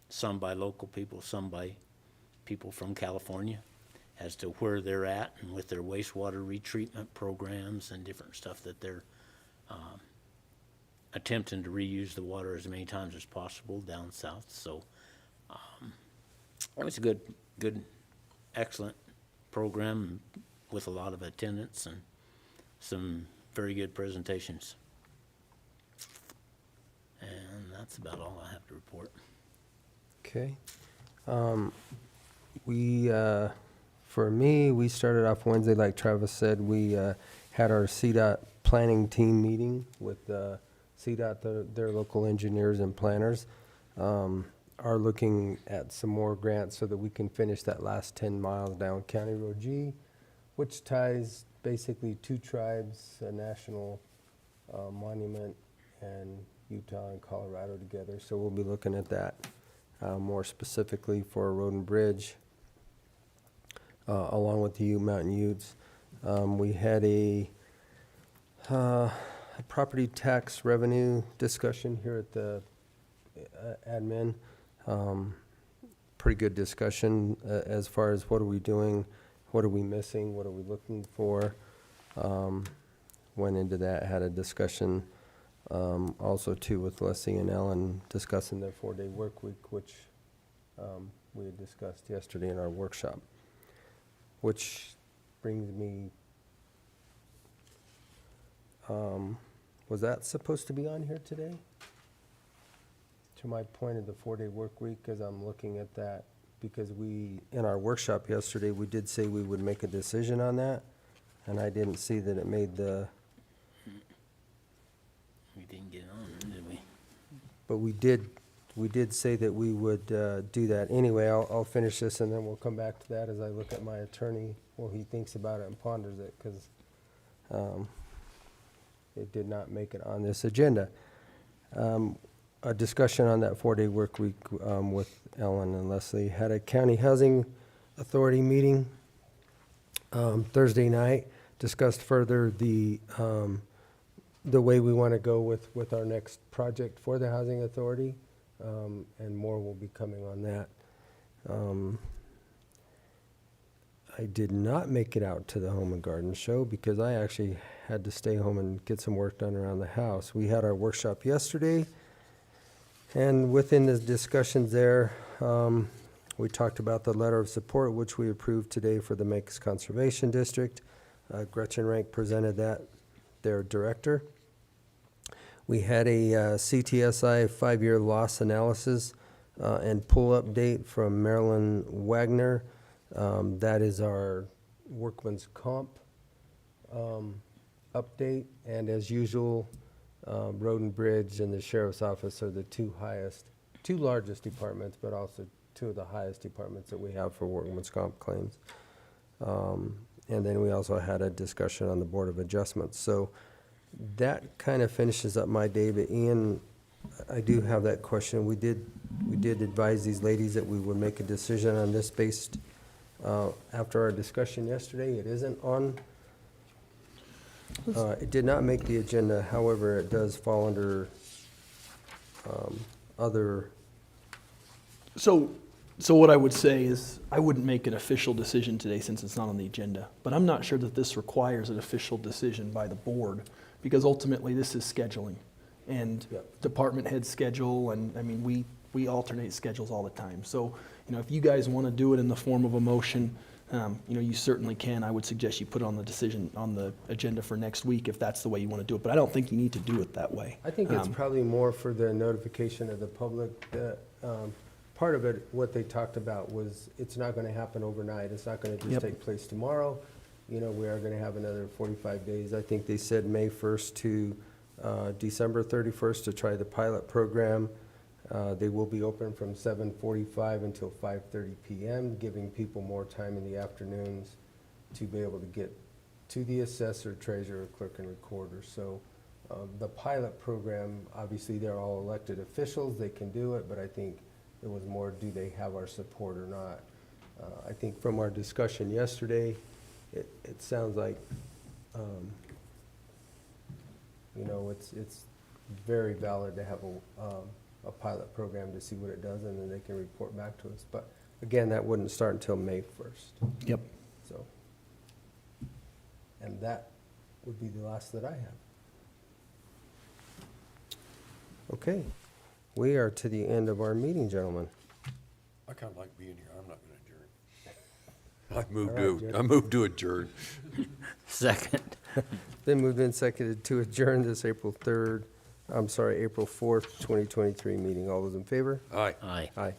some by local people, some by people from California, as to where they're at and with their wastewater retreatment programs and different stuff that they're attempting to reuse the water as many times as possible down south. So it was a good, excellent program with a lot of attendance and some very good presentations. And that's about all I have to report. Okay. For me, we started off Wednesday, like Travis said, we had our CDOT planning team meeting with CDOT, their local engineers and planners, are looking at some more grants so that we can finish that last 10 miles down County Road G, which ties basically 2 tribes, a national monument, and Utah and Colorado together. So we'll be looking at that more specifically for a road and bridge, along with the Ute Mountain Utes. We had a property tax revenue discussion here at the admin. Pretty good discussion as far as what are we doing, what are we missing, what are we looking for. Went into that, had a discussion also too with Leslie and Ellen discussing the 4-day work week, which we had discussed yesterday in our workshop. Which brings me, was that supposed to be on here today? To my point of the 4-day work week, because I'm looking at that, because in our workshop yesterday, we did say we would make a decision on that, and I didn't see that it made We didn't get on, did we? but we did say that we would do that. Anyway, I'll finish this and then we'll come back to that as I look at my attorney, what he thinks about it and ponders it, because it did not make it on this agenda. A discussion on that 4-day work week with Ellen and Leslie. Had a county housing authority meeting Thursday night, discussed further the way we want to go with our next project for the housing authority, and more will be coming on that. I did not make it out to the Home and Garden Show because I actually had to stay home and get some work done around the house. We had our workshop yesterday, and within the discussions there, we talked about the letter of support, which we approved today for the Meigs Conservation District. Gretchen Rank presented that, their director. We had a CTSI 5-year loss analysis and pull update from Marilyn Wagner. That is our workman's comp update. And as usual, Road and Bridge and the Sheriff's Office are the 2 highest two largest departments, but also two of the highest departments that we have for workman's comp claims. And then we also had a discussion on the Board of Adjustments. So that kind of finishes up my day, but Ian, I do have that question. We did advise these ladies that we would make a decision on this based, after our discussion yesterday. It isn't on, it did not make the agenda, however, it does fall under, other, So what I would say is, I wouldn't make an official decision today since it's not on the agenda. But I'm not sure that this requires an official decision by the board, because ultimately this is scheduling. And Yep. department heads schedule, and I mean, we alternate schedules all the time. So, you know, if you guys want to do it in the form of a motion, you know, you certainly can. I would suggest you put it on the decision, on the agenda for next week if that's the way you want to do it. But I don't think you need to do it that way. I think it's probably more for the notification of the public. That, part of it, what they talked about was, it's not gonna happen overnight. It's not gonna just Yep. take place tomorrow. You know, we are gonna have another 45 days. I think they said May 1st to December 31st to try the pilot program. They will be open from 7:45 until 5:30 PM, giving people more time in the afternoons to be able to get to the assessor, treasurer, clerk, and recorder. So the pilot program, obviously, they're all elected officials. They can do it, but I think it was more, do they have our support or not? I think from our discussion yesterday, it sounds like, you know, it's very valid to have a pilot program to see what it does, and then they can report back to us. But again, that wouldn't start until May 1st. Yep. So, and that would be the last that I have. Okay, we are to the end of our meeting, gentlemen. I kind of like being here. I'm not going to adjourn. All right, Jeff. I move to adjourn. Second. Then moved and seconded to adjourn this April 4th, 2023 meeting. All those in favor? Aye. Aye. Aye.